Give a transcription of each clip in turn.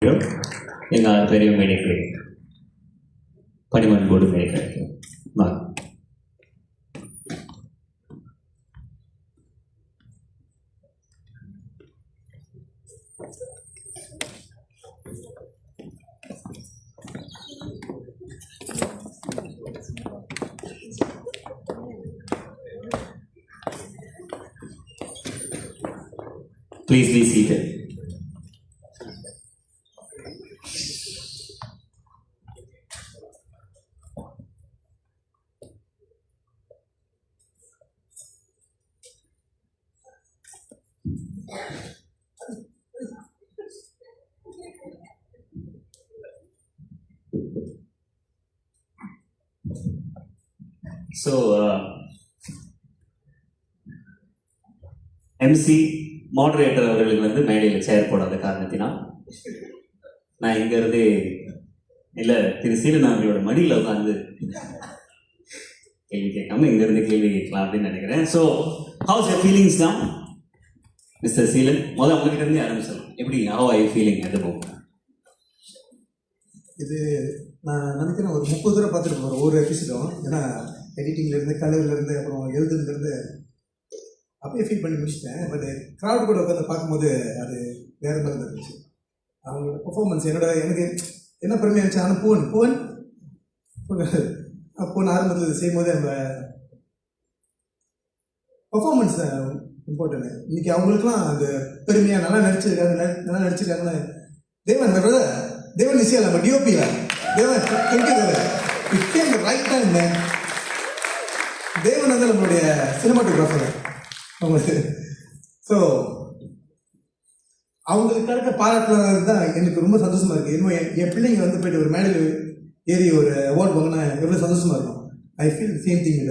எங்கள் பெரிய மேடைக்கு பணிமன் போர்டு மேடைக்கு நான் Please be seated. So, MC moderator அவர்களுக்கு வந்து மேடையில் சேர் போடாத காரணத்தினால் நான் இங்கேருந்து இல்லை திரு சீலன் அவர்களோட மடியில் உட்காந்து கேள்வி கேட்காம இங்கேருந்து கேள்வி கேட்கலாம் அப்படின்னு நினைக்கிறேன். ஸோ ஹவுஸ் யூர் ஃபீலிங்ஸ் தான் மிஸ்டர் சீலன்? முதல்ல உங்ககிட்ட இருந்து ஆரம்பிச்சலாம். எப்படி ஹவ் ஐ ஃபீலிங் அது போகும்? இது நான் நினைக்கிறேன் ஒரு 30 தடவை பார்த்துட்டு போகிறேன் ஒவ்வொரு எபிசோடும். ஏன்னா எடிட்டிங்லேருந்து கலர்லேருந்து அப்புறம் எழுதுலேருந்து அப்படியே ஃபீல் பண்ணி முடிச்சிட்டேன். பட் க்ரௌட் கூட உட்காந்து பார்க்கும்போது அது வேறு மாதிரி இருந்துச்சு. அவங்களோட பர்ஃபார்மன்ஸ் எனக்கு என்ன பெருமையாக இருந்துச்சு. ஆனால் பூவன் ஆரம்பத்தில் செய்யும் போது அந்த பர்ஃபார்மன்ஸ் இம்பார்ட்டன்ட். இன்னைக்கு அவங்களுக்குலாம் அந்த பெருமையாக நல்லா நடிச்சிருக்காங்கன்னு தேவன் இசையா நம்ம டிஓபியில் தேவன் அந்த ரைட் டைம் தேவன் வந்து நம்மளுடைய சினிமாட்டோகிராஃபர் அவங்களுக்கு. ஸோ அவங்களுக்கு கிடைக்க பாராட்டுறது தான் எனக்கு ரொம்ப சந்தோஷமா இருக்கு. இன்னும் என் பிள்ளைங்க வந்து போயிட்டு ஒரு மேடையில் ஏறி ஒரு அவார்டு வாங்கினா எவ்வளோ சந்தோஷமா இருக்கும். ஐ ஃபீல் சேம் திங்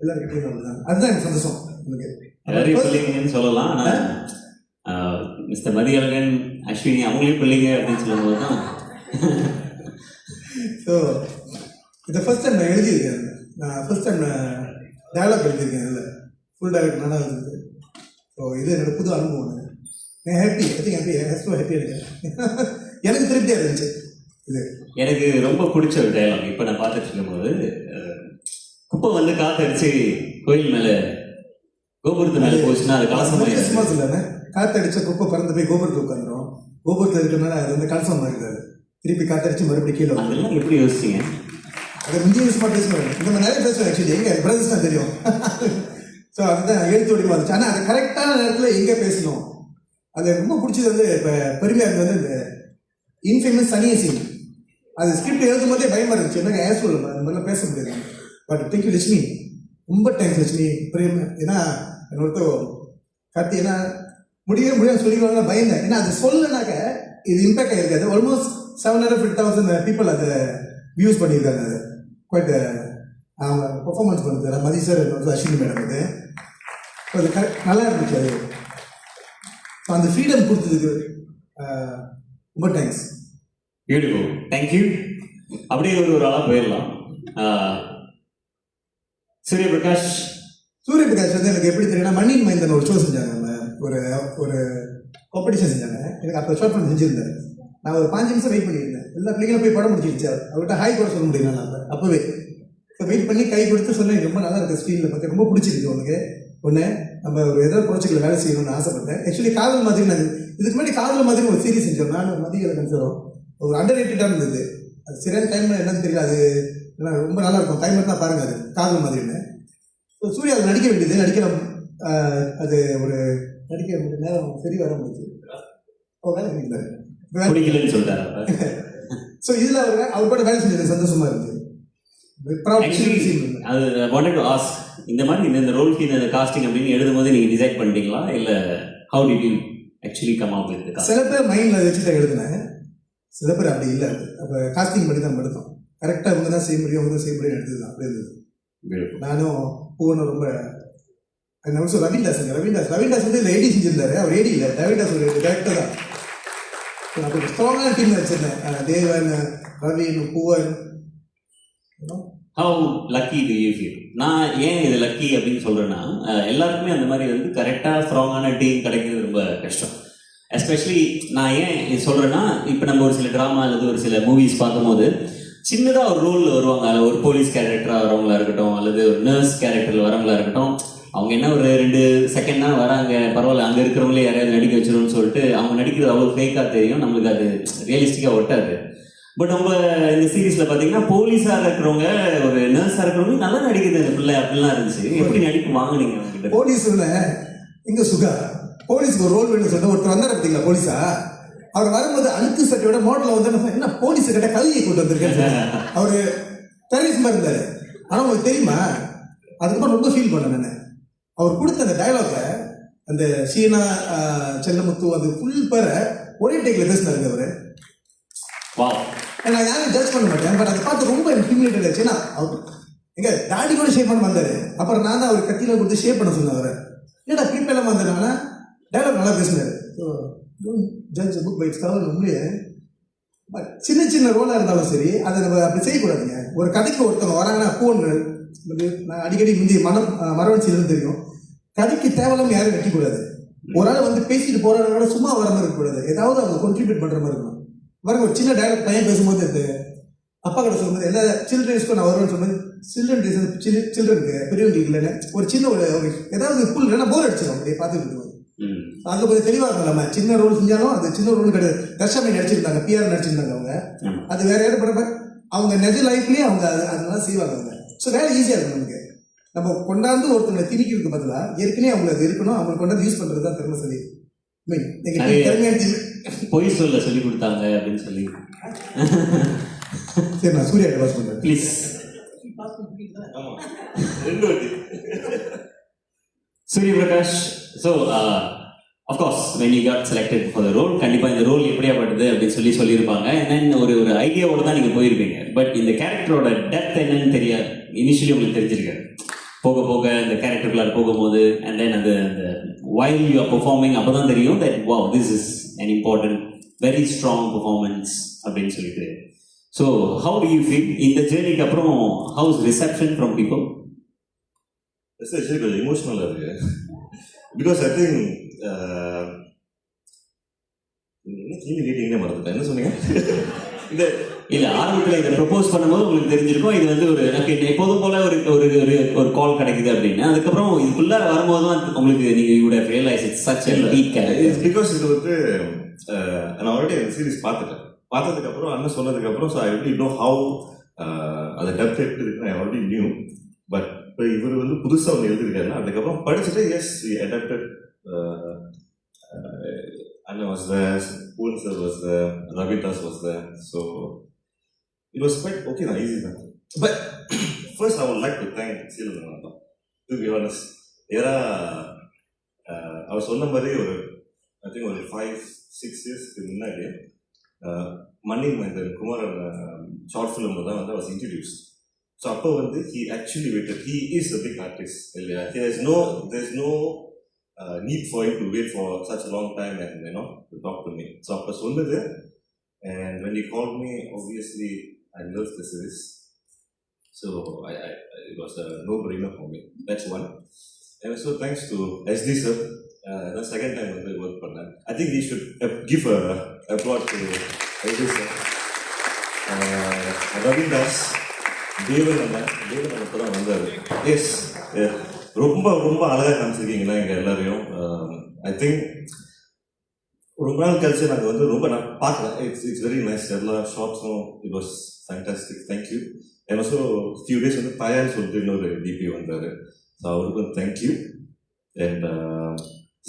எல்லாருக்கிட்டையும் தான். அதுதான் எனக்கு சந்தோஷம். பிள்ளைங்கன்னு சொல்லலாம். ஆனால் மிஸ்டர் மதியழகன், அஸ்வினி அவங்களையும் பிள்ளைங்க அப்படின்னு சொல்லும்போது தான். ஸோ இதை ஃபர்ஸ்ட் டைம் நான் எழுதியிருக்கேன். நான் ஃபர்ஸ்ட் டைம் டயலாக் எழுதியிருக்கேன். இதில் ஃபுல் டயலாக் நல்லா இருந்தது. ஸோ இது என்னோட புது அனுபவம். நான் ஹாப்பி, ஐ திங்க் ஹாப்பியாக இருக்கேன். எனக்கு திருப்தியாக இருந்துச்சு. இது எனக்கு ரொம்ப பிடிச்ச ஒரு டயலாக். இப்போ நான் பார்த்துட்டு இருக்கும்போது குப்பை வந்து காத்தடிச்சு கோயில் மேலே கோபுரத்து மேலே போச்சுன்னா அது கலசமாக சும்மா இல்லைண்ணே. காற்றடிச்ச குப்பை பறந்து போய் கோபுரத்தில் உட்காந்துரும். கோபுரத்தில் இருக்கிறனால அது வந்து கலசமாக இருக்குது. திருப்பி காற்றடிச்சு மறுபடியும் கீழே. அதெல்லாம் எப்படி யோசிச்சிங்க? அதை முந்தைய விஷயமா பேசுவேன். இந்த மாதிரி நிறைய பேசுவேன். ஆக்சுவலி எங்கள் பிரதர்ஸ் தான் தெரியும். ஸோ அதுதான் எழுத்து வடிவம் வந்துச்சு. ஆனால் அது கரெக்டான நேரத்தில் எங்கே பேசணும் அது ரொம்ப பிடிச்சது. வந்து இப்போ பெருமையாக இருந்தது வந்து இந்த இன்ஃபேமஸ் சனிய சீன். அது ஸ்கிரிப்ட் எழுதும் போதே பயமாக இருந்துச்சு. எனக்கு ஏன் சொல்லுங்க அந்த மாதிரிலாம் பேச முடியாது. பட் தேங்க்யூ லட்சுமி, ரொம்ப தேங்க்ஸ் லட்சுமி பிரேம். ஏன்னா என்னோட கருத்து ஏன்னா முடியாது சொல்லிடுவாங்க பயந்தேன். ஏன்னா அது சொல்லனாக்க இது இம்பேக்ட் ஆகிருக்காது. ஆல்மோஸ்ட் 750,000 பீப்புள் அதை வியூஸ் பண்ணியிருக்காங்க. அது குவைட் அவங்க பர்ஃபார்மன்ஸ் பண்ணுறது மதி சார் என்னோட அஸ்வினி மேடம். இது அது நல்லா இருந்துச்சு. அது அந்த ஃப்ரீடம் கொடுத்ததுக்கு ரொம்ப தேங்க்ஸ். Beautiful, thank you. அப்படியே ஒரு ஆளாக போயிடலாம். சூரியபிரகாஷ் வந்து எனக்கு எப்படி தெரியும்னா மண்ணின் மைந்தன் ஒரு ஷோ செஞ்சாங்க. ஒரு ஒரு காம்படிஷன் செஞ்சாங்க. எனக்கு அப்போ ஷார்ட் ஃபிலிம் செஞ்சுருந்தாரு. நான் ஒரு 5 நிமிஷம் வெயிட் பண்ணியிருந்தேன். எல்லா பிள்ளைங்களும் போய் படம் முடிச்சிருச்சு. அவர்கிட்ட ஹாய் கூட சொல்ல முடியல. நான் அப்போவே வெயிட் பண்ணி கை கொடுத்து சொன்னேன் ரொம்ப நல்லா இருக்குது ஸ்க்ரீனில் பார்த்து ரொம்ப பிடிச்சிருக்கு உனக்கு. ஒன்று நம்ம ஒரு ஏதாவது ப்ராஜெக்டில் வேலை செய்யணும்னு ஆசைப்பட்டேன். ஆக்சுவலி காதல் மாதிரி நான் இதுக்கு முன்னாடி காதல் மாதிரி ஒரு சீரிஸ் செஞ்சோம். நான் மதியழகன் சாரும் ஒரு அண்டர் ரேட்டடாக இருந்தது. அது சரியான டைம் என்னன்னு தெரியல. அது ரொம்ப நல்லா இருக்கும். டைம் தான் பாருங்க. அது காதல் மாதிரின்னு. ஸோ சூர்யா அது நடிக்க வேண்டியது நடிக்கலாம். அது ஒரு நடிக்க வேண்டிய நேரம் சரி வர முடிச்சு வேலை செஞ்சாரு. ஸோ இதில் அவர் கூட வேலை செஞ்சது சந்தோஷமா இருந்துச்சு. இந்த மாதிரி இந்த ரோலுக்கு இந்த காஸ்டிங் அப்படின்னு எழுதும் போது நீங்க டிசைட் பண்ணிட்டீங்களா இல்ல how did you actually come up with? சில பேர் மைண்ட்ல வச்சுட்டு எழுதுனேன். சில பேர் அப்படி இல்லை. அப்போ காஸ்டிங் பண்ணி தான் எடுத்தோம். கரெக்டாக இவங்க தான் செய்ய முடியும், அவங்க தான் செய்ய முடியும் எடுத்தது தான். அப்படி இருந்தது. நானும் பூவனும் ரொம்ப ரவீன்தாஸ் வந்து இல்லை ஏடி செஞ்சிருந்தாரு. அவர் ஏடி இல்லை, ரவீன்தாஸ் ஒரு டேரக்டர் தான். நான் கொஞ்சம் ஸ்ட்ராங்கான டீம் வச்சிருந்தேன். Devan, Raveen, Poovan. How lucky do you feel? நான் ஏன் இது லக்கி அப்படின்னு சொல்கிறேன்னா எல்லாருக்குமே அந்த மாதிரி வந்து கரெக்டாக ஸ்ட்ராங்கான டீம் கிடைக்கிறது ரொம்ப கஷ்டம். எஸ்பெஷலி நான் ஏன் இது சொல்றேன்னா, இப்போ நம்ம ஒரு சில ட்ராமா அல்லது ஒரு சில மூவிஸ் பார்க்கும்போது சின்னதாக ஒரு ரோலில் வருவாங்க. அதில் ஒரு போலீஸ் கேரக்டராக வரவங்களா இருக்கட்டும், அல்லது ஒரு நர்ஸ் கேரக்டரில் வரவங்களா இருக்கட்டும். அவங்க என்ன ஒரு 2 செகண்ட் தான் வராங்க, பரவாயில்ல அங்கே இருக்கிறவங்களே யாரையாவது நடிக்க வச்சிரும்னு சொல்லிட்டு அவங்க நடிக்கிறது அவ்வளோ ஃபேக்காக தெரியும், நம்மளுக்கு அது ரியலிஸ்டிக்காக ஒட்டாது. பட் நம்ம இந்த சீரீஸில் பார்த்தீங்கன்னா போலீஸாக இருக்கிறவங்க, ஒரு நர்ஸாக இருக்கிறவங்க நல்லா நடிக்கிறது அந்த பிள்ளை அப்படிலாம் இருந்துச்சு. எப்படி நடிப்பு வாங்குனீங்க அவங்க கிட்ட? போலீஸ்ல இங்க சுகா போலீஸ்க்கு ஒரு ரோல் வேணும் சொல்லிட்டு ஒருத்தர் வந்தாரு பார்த்தீங்களா போலீஸா, அவர் வரும்போது அழுக்கு சட்டையோட மோட்டர்ல வந்து என்ன போலீஸ் கிட்ட கல்வியை கொண்டு வந்திருக்கேன். அவரு டெரரிஸ்ட் மாதிரி இருந்தாரு. ஆனா உங்களுக்கு தெரியுமா, அதுக்கப்புறம் ரொம்ப ஃபீல் பண்ணேன் நான். அவர் கொடுத்த அந்த டயலாக அந்த சீனா செல்லமுத்து அது ஃபுல் பேர ஒரே டேக்ல பேசினாருங்க அவரு. நான் யாரும் ஜட்ஜ் பண்ண மாட்டேன், பட் அதை பார்த்து ரொம்ப இன்டிமிடேட் ஆச்சு. ஏன்னா அவர் எங்க டாடி கூட ஷேப் பண்ண வந்தாரு. அப்புறம் நான் தான் அவர் கத்தியில கொடுத்து ஷேப் பண்ண சொன்னேன் அவரை. ஏன்னா கிளிப் எல்லாம் வந்ததுனால டயலாக் நல்லா பேசினாரு. ஜட்ஜ் புக் பை கவர் உண்மையே. பட் சின்ன சின்ன ரோலாக இருந்தாலும் சரி, அதை நம்ம அப்படி செய்யக்கூடாதுங்க. ஒரு கதைக்கு ஒருத்தவங்க வராங்கன்னா பூன்னு நான் அடிக்கடி முந்தைய மரவழிச்சிலிருந்து தெரியும், கதைக்கு தேவையில்லாம யாரும் வைக்கக்கூடாது. ஒரு ஆள் வந்து பேசிட்டு போறாங்க கூட சும்மா வர மாதிரி இருக்கக்கூடாது, ஏதாவது அவங்க கான்ட்ரிபியூட் பண்ற மாதிரி இருக்கணும். பாருங்க, ஒரு சின்ன டயலாக் பையன் பேசும்போது அப்பா கிட்ட சொல்லும்போது எல்லா சில்ட்ரன்ஸ்க்கும் நான் வருவேன்னு சொல்லும்போது, சில்ட்ரனுக்கு பெரியவங்களுக்கு இல்லைன்னு ஒரு சின்ன ஒரு ஏதாவது புல் இல்லைன்னா போர் அடிச்சிடும் அப்படியே பார்த்துட்டு இருக்கும்போது. அதுல கொஞ்சம் தெளிவா இருக்கும். நம்ம சின்ன ரோல் செஞ்சாலும் அது சின்ன ரோல் கிடையாது. தர்ஷாமி நடிச்சிருந்தாங்க, பிஆர் நடிச்சிருந்தாங்க. அவங்க அது வேற யாரும் பண்ற அவங்க நிஜ லைஃப்லயே அவங்க அதனால செய்வாங்க. அவங்க ஸோ வேலை ஈஸியா இருக்கும் நமக்கு. நம்ம கொண்டாந்து ஒருத்தவங்களை திணிக்கிறதுக்கு பதிலா ஏற்கனவே அவங்க அது இருக்கணும், அவங்க கொண்டாந்து யூஸ் பண்றது தான் திறமை. சரி, பொய் சொல்ல சொல்லி கொடுத்தாங்க அப்படின்னு சொல்லி. சரி, நான் சூர்யா பாஸ் பண்றேன் please. Surya Prakash, so of course when you got selected for the role, கண்டிப்பாக இந்த ரோல் எப்படியாப்பட்டது அப்படின்னு சொல்லியிருப்பாங்க. என்ன ஒரு ஐடியாவோட தான் நீங்கள் போயிருப்பீங்க. பட் இந்த கேரக்டரோட டெப்த் என்னன்னு தெரியாது, இனிஷியலி உங்களுக்கு தெரிஞ்சிருக்காரு. போக போக இந்த கேரக்டருக்குள்ளார போகும்போது அண்ட் தென் அந்த while you are performing அப்போ தான் தெரியும் that wow, this is an important very strong performance அப்படின்னு சொல்லிட்டு. So how do you feel இந்த ஜேர்னிக்கு அப்புறம்? how is reception from people? Actually கொஞ்சம் எமோஷனலாக இருக்கு. பிகாஸ் ஐ திங்க் என்ன கேள்வி கேட்டீங்கன்னு மறந்துட்டேன். என்ன சொன்னீங்க? இந்த இல்ல ஆரம்பத்தில் இதை ப்ரொபோஸ் பண்ணும்போது உங்களுக்கு தெரிஞ்சிருக்கும் இது வந்து ஒரு எப்போதும் போல ஒரு ஒரு ஒரு கால் கிடைக்குது அப்படின்னு. அதுக்கப்புறம் இதுக்குள்ள வரும்போது தான் உங்களுக்கு நீங்க you would have realise it's such a peak character. Because இது வந்து நான் ஆல்ரெடி அந்த சீரிஸ் பார்த்துட்டேன். பார்த்ததுக்கு அப்புறம் அண்ணன் சொன்னதுக்கு அப்புறம் so I already know how அந்த டெப்த் எப்படி இருக்குன்னு ஐ ஆல்ரெடி நியூ. பட் இப்போ இவர் வந்து புதுசாக ஒன்று எழுதிருக்காருன்னா அதுக்கப்புறம் படிச்சுட்டு as adapted. Anna was there, Poon sir was there, Ravidas was there, so it was quite okay, not easy. But first I would like to thank Silvan, to be honest. I was on number I think was 5-6 years முன்னாடி மணி மந்தன் குமாரன் short film தான் வந்து was introduced. So அப்போ வந்து he actually waited. He is a big artist. There's no need for him to wait for such a long time and to talk to me. So அப்ப சொன்னது, and when he called me, obviously I loved the series. So it was a no-brainer for me. That's one. And also thanks to SD sir. The second time when we worked on that, I think we should give a applause to SD sir. Ravidas, Devan அப்பதான் வந்தாரு. Yes. ரொம்ப ரொம்ப அழகாக காமிச்சிருக்கீங்களா எங்கள் எல்லாரையும். I think ரொம்ப நாள் கழிச்சு நாங்கள் வந்து ரொம்ப நான் பார்க்குறேன். It's very nice. எல்லா ஷார்ட்ஸும் it was fantastic. Thank you. And also few days வந்து பயான்னு சொல்லிட்டு இன்னொரு டிபி வந்தார். ஸோ அவருக்கும் thank you. And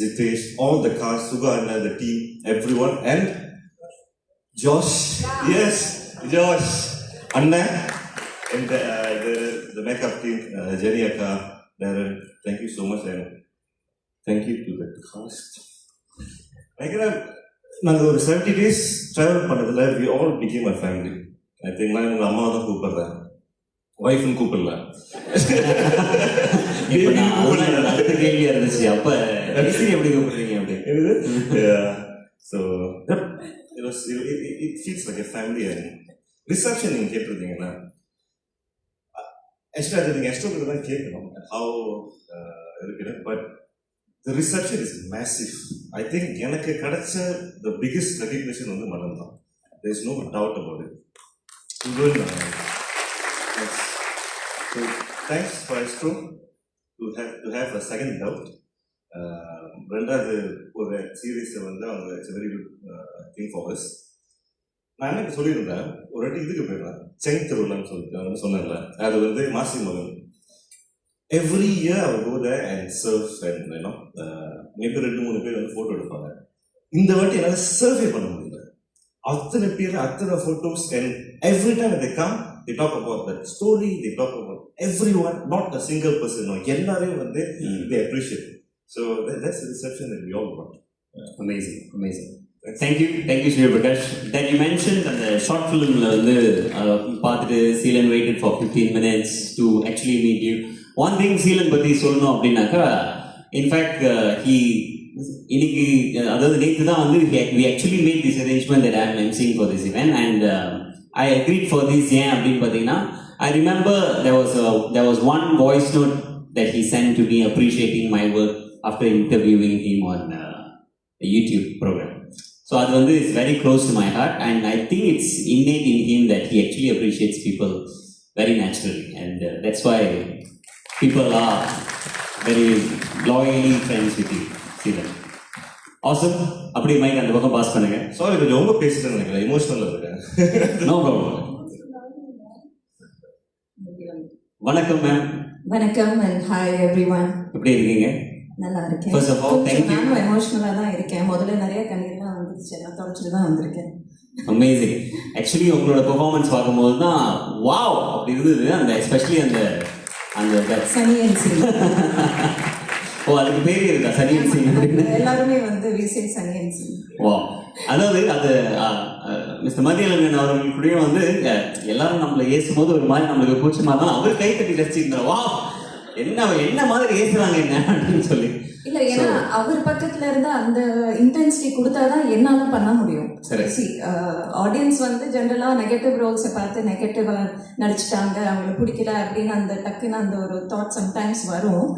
Jithesh, all the car, Suga அண்ணா, the team, everyone. And Josh, S Josh அண்ணா, and the makeup team, Jenny அக்கா, Darren, thank you so much, and thank you to the cast. நாங்கள் ஒரு 70 days travel பண்ணதில் we all became a family. I think நான் எங்கள் அம்மா தான் கூப்பிடுறேன், ஒய்ஃப்னு கூப்பிடல. அடுத்த கேள்வியா இருந்துச்சு, அப்ப எப்படி கூப்பிடுறீங்க அப்படின்னு. So it feels like a family. And reception நீங்க கேட்டிருந்தீங்கன்னா ஆக்சுவலி அது நீங்கள் எக்ஸ்ட்ரா தான் கேட்கணும் ஹவு இருக்குது. But the reception is massive. I think எனக்கு கிடைச்ச the biggest recognition வந்து மனம் தான். There is no doubt about it. So thanks for Astro to have a second doubt. ரெண்டாவது ஒரு சீரீஸை வந்து அவங்க it's very good thing for us. நான் என்ன சொல்லியிருந்தேன், ஒரு வாட்டி இதுக்கு போயிடுறேன், செங் திருவிழான்னு சொல்லிட்டு அவங்க சொன்னேன்ல, அது வந்து மாசி மகன். எவ்ரி இயர் அவர் go there and surf and maybe 2-3 பேர் வந்து ஃபோட்டோ எடுப்பாங்க. இந்த வாட்டி என்னால் சர்வே பண்ண முடியல. அத்தனை பேர் அத்தனை photos and every time they come they talk about that story, they talk about everyone, not a single person. எல்லாரையும் வந்து they appreciate. So that's the reception that we all got. Amazing. Thank you Sri Prakash. That you mentioned அந்த short filmல வந்து பார்த்துட்டு Seelan waited for 15 minutes to actually meet you. One thing Seelan பத்தி சொல்லணும் அப்படின்னாக்கா, in fact இன்னைக்கு அதாவது நேற்று தான் வந்து we actually made this arrangement that I am emceeing for this event and I agreed for this. ஏன் அப்படின்னு பார்த்தீங்கன்னா, I remember there was one voice note that he sent to me appreciating my work after interviewing him on a YouTube program. So that one is very close to my heart and I think it's innate in him that he actually appreciates people very naturally and that's why people are very loyally friends with you. Seelan. Awesome. அப்படியே mic அந்த பக்கம் pass பண்ணுங்க. Sorry, கொஞ்சம் ரொம்ப பேசிட்டேன்னு நினைக்கிறேன், emotional இருக்கேன். No problem. வணக்கம் ma'am. வணக்கம் and hi everyone. எப்படி இருக்கீங்க? நல்லா இருக்கேன். First of all, thank you. நான் எமோஷனலா தான் இருக்கேன். முதல்ல நிறைய கண்ணீர்லாம் வந்துச்சு, நான் தொடச்சிட்டு தான் வந்திருக்கேன். அமேசிங். ஆக்சுவலி உங்களோட பெர்ஃபார்மன்ஸ் பார்க்கும்போது தான் வாவ் அப்படி இருந்தது. அந்த எஸ்பெஷலி அந்த சனியன் சீன். ஓ, அதுக்கு பேர் இருக்கா சனியன் சீன் அப்படின்னு? எல்லாருமே வந்து விசே சனியன் சீன். வா, அதாவது அது மிஸ்டர் மதியழகன் அவர்கள் கூடயும் வந்து எல்லாரும் நம்மளை ஏசும்போது ஒரு மாதிரி நம்மளுக்கு கூச்சமா தான் அவர் கை தட்டி ரசிச்சிருந்தார். வா, என்ன மாதிரி ஏசுறாங்க என்ன அப்படின்னு சொல்லி. இல்ல, ஏன்னா அவர் பக்கத்துல இருந்து அந்த இன்டென்சிட்டி கொடுத்தாதான் என்னால பண்ண முடியும். ஆடியன்ஸ் வந்து ஜென்ரலா நெகட்டிவ் ரோல்ஸை பார்த்து நெகட்டிவா நடிச்சிட்டாங்க, அவங்களுக்கு பிடிக்கல அப்படின்னு அந்த டக்குன்னு அந்த ஒரு தாட் சம்டைம்ஸ் வரும்.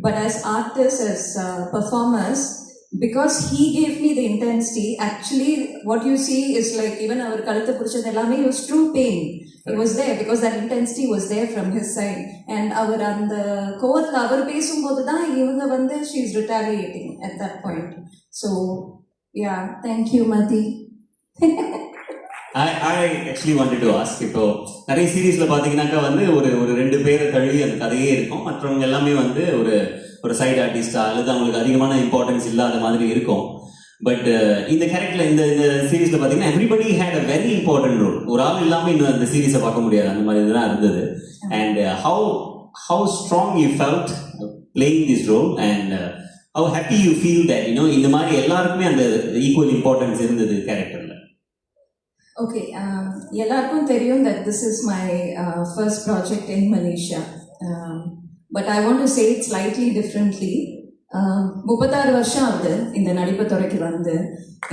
But as artists, as performers, because he gave me the intensity, actually what you see is like even our கழுத்து பிடிச்சது எல்லாமே was true pain. It was there because that intensity was there from his side. And அவர் அந்த கோவத்துல அவர் பேசும்போது தான் இவங்க வந்து she is retaliating at that point. So yeah, thank you Mati. I actually wanted to ask, இப்போ நிறைய சீரீஸ்ல பாத்தீங்கன்னாக்கா வந்து ஒரு 2 பேரை தழுவி அந்த கதையே இருக்கும், மற்றவங்க எல்லாமே வந்து ஒரு சைடு ஆர்டிஸ்டா அல்லது அவங்களுக்கு அதிகமான இம்பார்ட்டன்ஸ் இல்லாத மாதிரி இருக்கும். பட் இந்த கேரக்டர்ல இந்த சீரீஸ்ல பாத்தீங்கன்னா everybody had a very important role. ஒரு ஆள் இல்லாம இன்னும் அந்த சீரீஸை பார்க்க முடியாது, அந்த மாதிரி தான் இருந்தது. And how strong you felt playing this role and how happy you feel that இந்த மாதிரி எல்லாருக்குமே அந்த ஈக்குவல் இம்பார்ட்டன்ஸ் இருந்தது கேரக்டர்ல. ஓகே, எல்லாருக்கும் தெரியும் that this is my first project in Malaysia. But I want to say it slightly differently. 36 வருஷம் ஆகுது இந்த நடிப்பு துறைக்கு வந்து.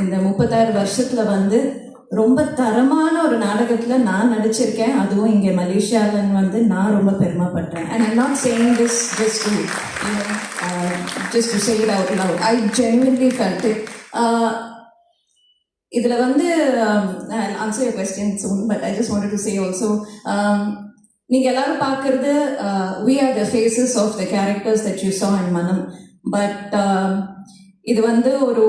இந்த 36 வருஷத்துல வந்து ரொம்ப தரமான ஒரு நாடகத்துல நான் நடிச்சிருக்கேன், அதுவும் இங்க மலேசியாலன்னு வந்து நான் ரொம்ப பெருமைப்படுறேன். And I'm not saying this just to say it out loud. I genuinely felt it. இதுல வந்து I'll answer your question soon, but I just wanted to say also, நீங்க எல்லாரும் பார்க்கறது we are the faces of the characters that you saw in Manam. But இது வந்து ஒரு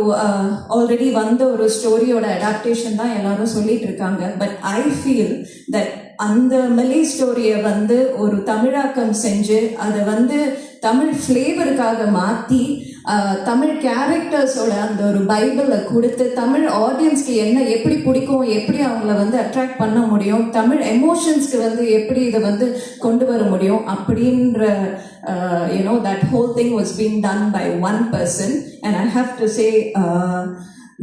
already வந்த ஒரு ஸ்டோரியோட அடாப்டேஷன் தான் எல்லாரும் சொல்லிட்டு இருக்காங்க. பட் ஐ ஃபீல் தட் அந்த மலே ஸ்டோரியை வந்து ஒரு தமிழாக்கம் செஞ்சு அதை வந்து தமிழ் ஃப்ளேவருக்காக மாற்றி தமிழ் கேரக்டர்ஸோட அந்த ஒரு பைபிளை கொடுத்து தமிழ் ஆடியன்ஸ்க்கு எப்படி பிடிக்கும், எப்படி அவங்கள வந்து அட்ராக்ட் பண்ண முடியும், தமிழ் எமோஷன்ஸ்க்கு வந்து எப்படி இதை வந்து கொண்டு வர முடியும் அப்படின்ற that whole thing was being done by one person. And I have to say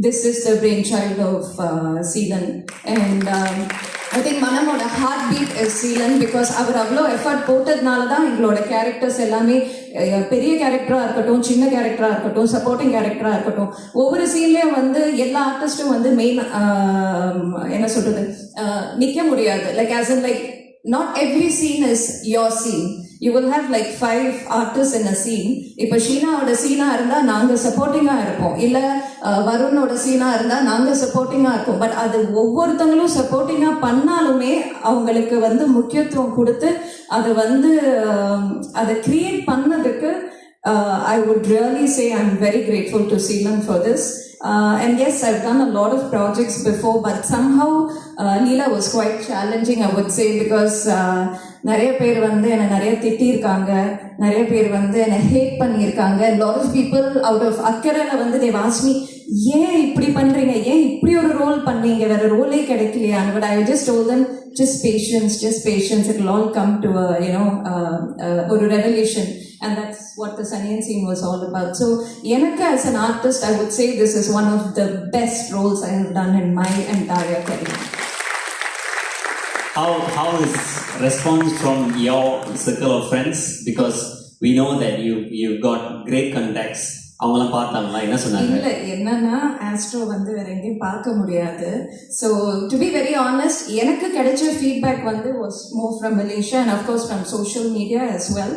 this is the brainchild of Seelan. And I think Manamoda heartbeat is Seelan because அவர் அவ்வளோ எஃபர்ட் போட்டதுனால தான் எங்களோட கேரக்டர்ஸ் எல்லாமே பெரிய கேரக்டராக இருக்கட்டும், சின்ன கேரக்டராக இருக்கட்டும், சப்போர்ட்டிங் கேரக்டராக இருக்கட்டும், ஒவ்வொரு சீன்லேயும் வந்து எல்லா ஆர்டிஸ்டும் வந்து மெயின் என்ன சொல்றது நிற்க முடியாது. Like as in like not every scene is your scene. you will have like 5 artists in a scene. இப்போ ஷீனாவோட சீனா இருந்தா நாங்க சப்போர்ட்டிங்கா இருப்போம், இல்ல வருணோட சீனா இருந்தா நாங்க சப்போர்ட்டிங்கா இருப்போம். பட் அது ஒவ்வொருத்தங்களும் சப்போர்ட்டிங்கா பண்ணாலுமே அவங்களுக்கு வந்து முக்கியத்துவம் கொடுத்து அதை வந்து அதை கிரியேட் பண்ணதுக்கு I would really say I'm very grateful to Seelan for this. And yes, I've done a lot of projects before, but somehow Leela was quite challenging, I would say, because நிறைய பேர் வந்து என்னை நிறைய திட்டியிருக்காங்க, நிறைய பேர் வந்து என்னை ஹேட் பண்ணியிருக்காங்க. lot of people out of அக்கறையில் வந்து they asked me, ஏன் இப்படி பண்றீங்க, ஏன் இப்படி ஒரு ரோல் பண்ணீங்க, வேற ரோலே கிடைக்கலையா? But I just told them, just patience, it will all come to a, ஒரு revelation. And that's what the Sunnian scene was all about. So எனக்கு as an artist, I would say this is one of the best roles I have done in my entire career. How is response from your circle of friends? Because we know that you've got great contacts. அவங்களாம் பார்த்தாங்களா, என்ன சொன்னாங்க? இல்லை, என்னன்னா astro வந்து வேற எங்கேயும் பார்க்க முடியாது. So to be very honest, எனக்கு கிடைச்ச ஃபீட்பேக் வந்து was more from Malaysia and of course from social media as well.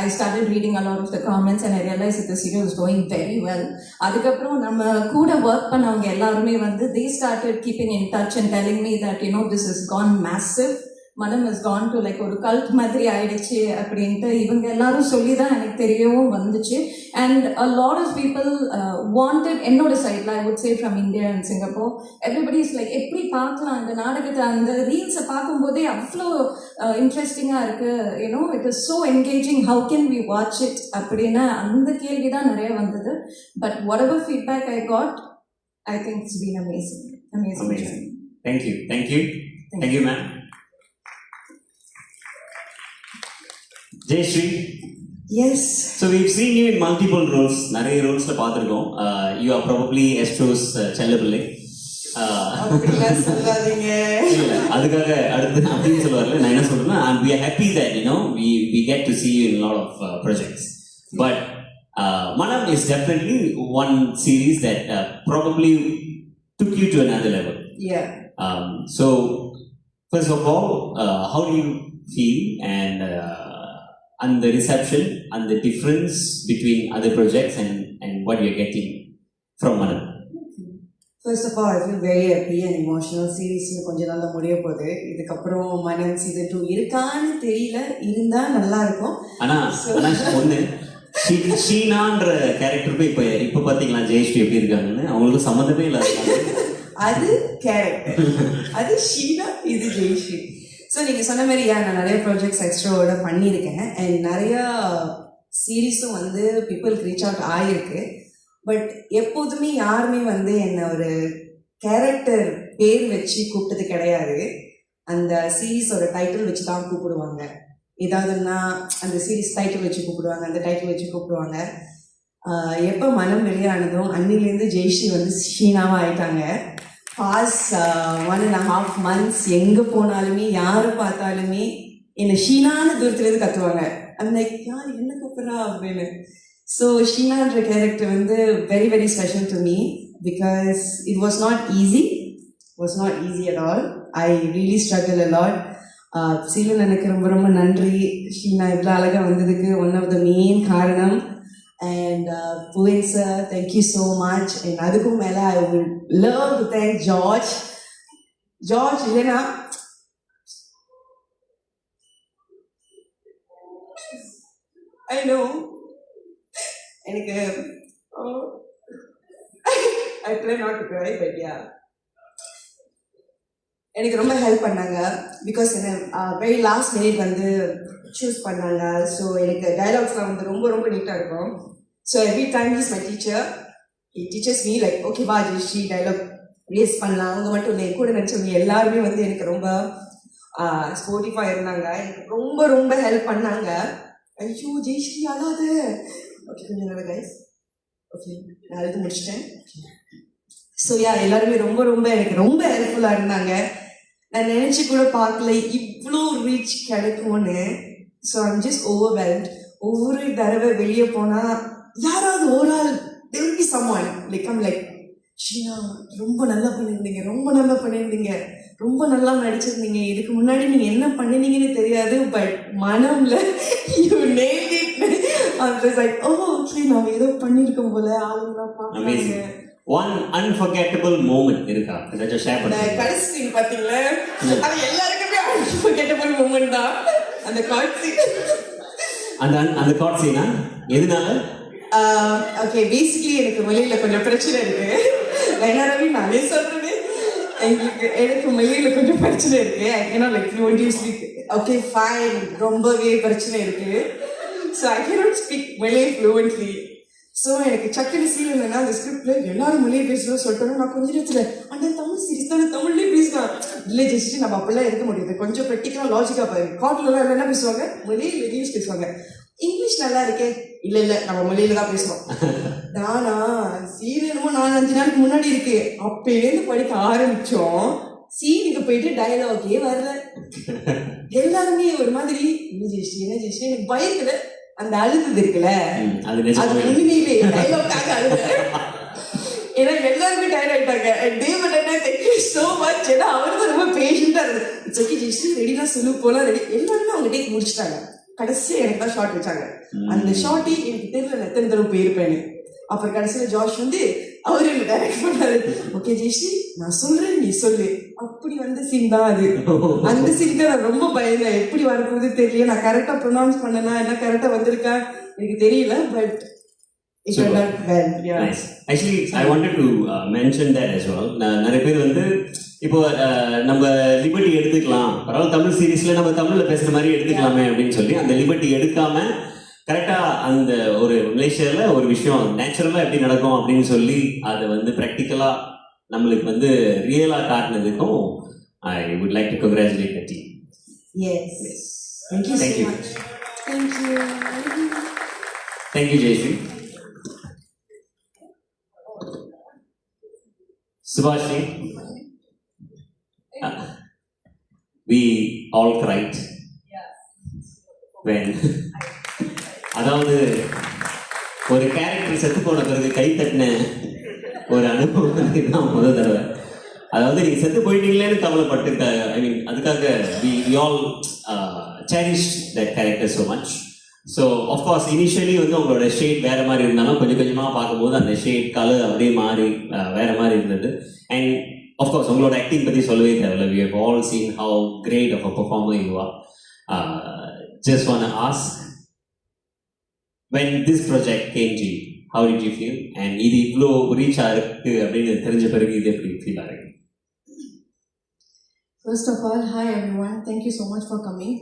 I started reading a lot of the comments and I realized that the serial was going very well. அதுக்கப்புறம் நம்ம கூட work பண்ணவங்க எல்லாருமே வந்து they started keeping in touch and telling me that this has gone massive. மனம் has gone to like ஒரு cult மாதிரி ஆயிடுச்சு அப்படின்ட்டு இவங்க எல்லாரும் சொல்லி தான் எனக்கு தெரியவும் வந்துச்சு. And a lot of people wanted, என்னோட சைட்ல I would say from India and Singapore, everybody is like, எப்படி பார்க்கலாம் அந்த நாடகத்தை, அந்த ரீல்ஸை பார்க்கும்போதே அவ்வளோ இன்ட்ரெஸ்டிங்காக இருக்கு, it is so engaging, how can we watch it அப்படின்னு அந்த கேள்வி தான் நிறைய வந்தது. But whatever feedback I got, I think it's been amazing. Thank you ma'am. Jayashree. Yes. So we've seen you in multiple roles. நிறைய ரோல்ஸ்ல பார்த்திருக்கோம். You are probably Astro's செல்லப்பிள்ளை. அப்படிலாம் சொல்லாதீங்க. இல்ல, அதுக்காக அடுத்து அப்படின்னு சொல்லுவார்ல, நான் என்ன சொல்றேன்னா, we are happy that we get to see you in a lot of projects. But Manam is definitely one series that probably took you to another level. Yeah. So first of all, how do you feel and the reception and the difference between other projects and what you're getting from Manam? First of all, I feel very happy and emotional. Series கொஞ்ச நாள்ல முடிய போகுது. இதுக்கப்புறம் மனம் season 2 இருக்கான்னு தெரியல, இருந்தா நல்லா இருக்கும். ஆனா ஒண்ணு, ஷீனான்ற கேரக்டருக்கு இப்ப பாத்தீங்களா ஜெயஸ்ரீ எப்படி இருக்காங்கன்னு, அவங்களுக்கு சம்மந்தமே இல்லாத அது கேரக்டர், அது ஷீனா, இது ஜெயஸ்ரீ. ஸோ நீங்கள் சொன்ன மாதிரி நான் நிறைய ப்ராஜெக்ட்ஸ் எக்ஸ்ட்ராவோட பண்ணியிருக்கேன் அண்ட் நிறையா சீரீஸும் வந்து பீப்புளுக்கு ரீச் அவுட் ஆகிருக்கு. பட் எப்போதுமே யாருமே வந்து என்னை ஒரு கேரக்டர் பேர் வச்சு கூப்பிட்டது கிடையாது. அந்த சீரீஸோட டைட்டில் வச்சு தான் கூப்பிடுவாங்க. ஏதாவதுன்னா அந்த சீரீஸ் டைட்டில் வச்சு கூப்பிடுவாங்க, அந்த டைட்டில் வச்சு கூப்பிடுவாங்க. எப்போ மனம் வெளியானதும் அன்னிலேருந்து ஜெயஸ்ரீ வந்து ஷீனாவாக ஆயிட்டாங்க. பாஸ்ட் 1.5 months எங்கே போனாலுமே யாரை பார்த்தாலுமே என்னை ஷீனான்னு தூரத்துலேருந்து கத்துவாங்க. அந்த யார் என்ன கூப்பிட்றா அப்படின்னு. ஸோ ஷீனான்ற கேரக்டர் வந்து very very special to me because it was not easy at all. I really struggle a lot. Seelan எனக்கு ரொம்ப ரொம்ப நன்றி. ஷீனா இவ்வளோ அழகாக வந்ததுக்கு ஒன் ஆஃப் த மெயின் காரணம். And Puin sir, thank you so much. And அதுக்கும் மேல I would love to thank George. இல்லைனா I know எனக்கு I try not to cry, but yeah. எனக்கு ரொம்ப ஹெல்ப் பண்ணாங்க பிகாஸ் என்ன வெரி லாஸ்ட் மினிட் வந்து சூஸ் பண்ணாங்க. ஸோ எனக்கு டைலாக்ஸ்லாம் வந்து ரொம்ப ரொம்ப நீட்டாக இருக்கும். So every time is my teacher, he teachers me like okay வா ஜெயஸ்ரீ டைலாக் ரேஸ் பண்ணலாம். அவங்க மட்டும் இல்லை, கூட நினச்சவங்க எல்லாருமே வந்து எனக்கு ரொம்ப ஸ்போர்ட்டிஃபாக இருந்தாங்க. எனக்கு ரொம்ப ரொம்ப ஹெல்ப் பண்ணாங்க. ஐயோ ஜெயஸ்ரீ அழாது. ஓகே கொஞ்சம் நல்லா கைஸ். ஓகே நான் எழுதி முடிச்சிட்டேன். ஸோ எல்லாருமே ரொம்ப ரொம்ப எனக்கு ரொம்ப ஹெல்ப்ஃபுல்லாக இருந்தாங்க. நான் நினச்சி கூட பார்க்கல இவ்வளோ ரீச் கிடைக்கும்னு. So I'm just overwhelmed. ஒவ்வொரு தடவை வெளியே போனால் யாராவது ஒரு ஆள் there will be someone like I'm like Sheena ரொம்ப நல்லா பண்ணியிருந்தீங்க ரொம்ப நல்லா நடிச்சிருந்தீங்க, இதுக்கு முன்னாடி நீங்க என்ன பண்ணினீங்கன்னு தெரியாது, பட் மனம்ல you nailed it. I was like, oh okay, நாம ஏதோ பண்ணிருக்கோம் போல, ஆளுங்கலாம் அமேசிங். பாக்குறாங்க. ஒன் அன்ஃபர்கெட்டபிள் மூமெண்ட் இருக்கா? ஏதாச்சும் ஷேர் அந்த பண்ணுங்க. கடைசி scene பாத்தீங்களா, அது எல்லாருக்குமே அன்ஃபர்கெட்டபிள் மூமெண்ட் தான், அந்த காட் சீன். அந்த காட் சீனா எதனால? ஓகே, பேசிக்கலி எனக்கு மொழியில கொஞ்சம் பிரச்சனை இருக்கு. நயனாராவே நானே சொல்றேன், எனக்கு மொழியில கொஞ்சம் பிரச்சனை இருக்கு. ஏன்னா லைக் ஃப்ளூவன்ட்லி ஸ்பீக். ஓகே ஃபைன், ரொம்பவே பிரச்சனை இருக்கு. ஸோ ஐ கேனாட் ஸ்பீக் மொழி ஃப்ளூவன்ட்லி. ஸோ எனக்கு சக்கரை சீல் என்னன்னா, அந்த ஸ்கிரிப்ட்ல எல்லாரும் மொழியை பேசுறோம் சொல்லிட்டோம். நான் கொஞ்ச நேரத்துல அந்த தமிழ் சீரிஸ் தானே, தமிழ்லேயே பேசலாம். இல்லை ஜெஸ்ட் நம்ம அப்படிலாம் இருக்க முடியாது, கொஞ்சம் ப்ராக்டிக்கலாக லாஜிக்காக பாரு. காட்டிலலாம் என்ன பேசுவாங்க, மொழியில் இங்கிலீஷ் பேசுவாங்க. இங்கிலீஷ் நல்லா இருக்கே, இல்ல இல்ல நம்ம மொழியில தான் பேசுறோம். நானா சீரியலுமோ 4-5 நாளுக்கு முன்னாடி இருக்கு, அப்பேந்து படிக்க ஆரம்பிச்சோம். சீனுக்கு போயிட்டு டயலாகே வரல. எல்லாருமே ஒரு மாதிரி என்ன ஜெயிச்சு எனக்கு பயத்துல அந்த அழுது இருக்குல்ல, அது அது நிஜமாவே உண்மையிலே டயலாக்காக அழுத. ஏன்னா எல்லாருமே டயர்ட் ஆயிட்டாங்க. So much. ஏன்னா அவருக்கு ரொம்ப பேஷண்டா இருக்கு. ஜெயிச்சு ரெடினா சொல்லு போலாம் ரெடி, எல்லாருமே அவங்க டேக் முடிச்சுட்டாங்க. கடைசியா எனக்கு தான் ஷார்ட் வச்சாங்க. அந்த ஷார்ட்டே எனக்கு தெரியல எத்தனை தடவை போயிருப்பேன்னு. அப்புறம் கடைசியில ஜார்ஜ் வந்து அவரு என்ன டைரக்ட் பண்ணாரு. ஓகே ஜெய்ஸ்ரீ, நான் சொல்றேன் நீ சொல்லு. அப்படி வந்த சீன் தான் அது. அந்த சீனுக்கு நான் ரொம்ப பயந்தேன், எப்படி வரப்போகுது தெரியல. நான் கரெக்டா ப்ரொனவுன்ஸ் பண்ணனா என்ன கரெக்டா வந்திருக்கா எனக்கு தெரியல, but it Super. went well. Yeah. Nice. Actually, I wanted to mention that as well. நிறைய பேர் வந்து இப்போ நம்ம லிபர்ட்டி எடுத்துக்கலாம், பரவாயில்ல தமிழ் சீரீஸ்ல நம்ம தமிழ்ல பேசுற மாதிரி எடுத்துக்கலாமே அப்படின்னு சொல்லி அந்த லிபர்ட்டி எடுக்காம கரெக்டா அந்த ஒரு மலேசியால ஒரு விஷயம் நேச்சுரலா எப்படி நடக்கும் அப்படின்னு சொல்லி அதை வந்து ப்ராக்டிக்கலா நம்மளுக்கு வந்து ரியலா காட்டினதுக்கும் I would like to congratulate the team. Yes. Thank you Thank so you. much. Thank you. Thank you, Jayashree. Subhashri, we all cried when அதாவது ஒரு கேரக்டர் செத்து போன பிறகு கை தட்டின ஒரு அனுபவம் தான் முதல் தடவை. அதாவது நீங்க செத்து போயிட்டீங்களேன்னு கவலைப்பட்டு ஐ மீன் அதுக்காக we all cherished that character so much. So of course initially வந்து உங்களோட ஷேட் வேற மாதிரி இருந்தாலும் கொஞ்சம் கொஞ்சமாக பார்க்கும்போது அந்த ஷேட் கலர் அப்படியே மாறி வேற மாதிரி இருந்தது. அண்ட் ஆஃப்கோர்ஸ் உங்களோட ஆக்டிங் பற்றி சொல்லவே தேவையில்ல. We have all seen how great of a performer you are. Just want to ask, when this project came to you, how did you feel? And இது இவ்வளோ ரீச் ஆயிருக்கு அப்படின்னு தெரிஞ்ச பிறகு இது எப்படி ஃபீல் ஆகுது? First of all, hi everyone. Thank you so much for coming.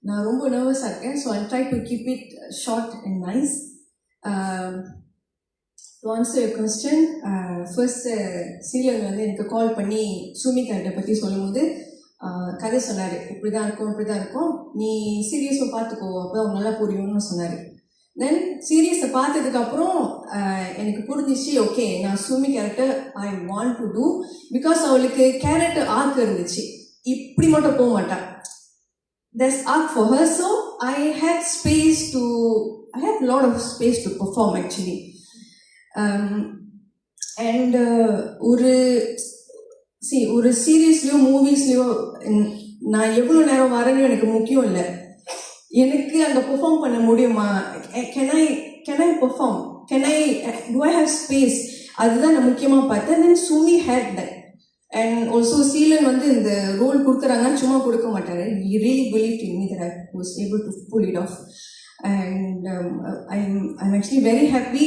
நான் ரொம்ப நர்வஸாக இருக்கேன், so I try to keep it short and nice. To answer your question, first serial வந்து எனக்கு கால் பண்ணி சுமிகாண்ட பற்றி சொல்லும்போது கதை சொன்னார். இப்படி தான் இருக்கும், நீ சீரியஸை பார்த்துக்கோ, அப்போ நல்லா புரியும்னு சொன்னார். தென் சீரியஸை பார்த்ததுக்கப்புறம் எனக்கு புரிஞ்சிச்சு, ஓகே நான் Sumi character I want to do, because அவளுக்கு கேரக்டர் ஆர்க் இருந்துச்சு, இப்படி மட்டும் போக மாட்டான். There's arc for her, so I had a lot of space to perform actually. And ஒரு சீரீஸ்லயோ மூவிஸ்லயோ நான் எவ்வளோ நேரம் வரேன்னு எனக்கு முக்கியம் இல்லை, எனக்கு அங்கே பெர்ஃபார்ம் பண்ண முடியுமா, can I perform, do I have space, அதுதான் நான் முக்கியமாக பார்த்தேன். Then Sumi had that. And also Seelan வந்து இந்த ரோல் கொடுக்குறாங்கன்னு சும்மா கொடுக்க மாட்டாரு. He really believed in me that I was able to pull it off. And I'm actually very happy.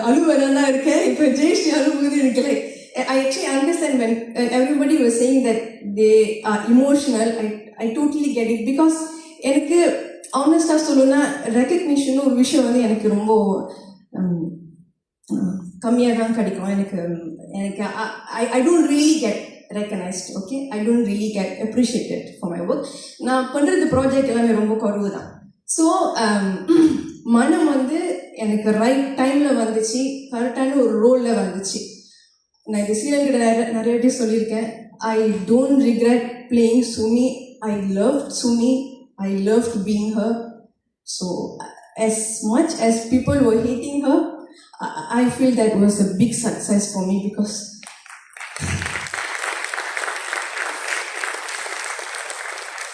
அழுவனா இருக்கேன் இப்போ. ஜெயஸ்ரீ அழுவுது இருக்குல்ல. I actually understand when everybody was saying that they are emotional. I totally get it, because எனக்கு ஆனஸ்டாக சொல்லணும்னா recognition ஒரு விஷயம் வந்து எனக்கு ரொம்ப கம்மியாக தான் கிடைக்கும். எனக்கு I don't really get recognised. Okay, I don't really get appreciated for my work. நான் பண்ணுறது ப்ராஜெக்ட் எல்லாமே ரொம்ப குறைவு தான். ஸோ மனம் வந்து எனக்கு ரைட் டைமில் வந்துச்சு, கரெக்டான ஒரு ரோலில் வந்துச்சு. நான் இது சீரியல்கிட்ட நிறைய வாட்டி சொல்லியிருக்கேன், I don't regret playing Sumi. I love Sumi, I love being her. So as much as people were hating her, I feel that was a big success for me, because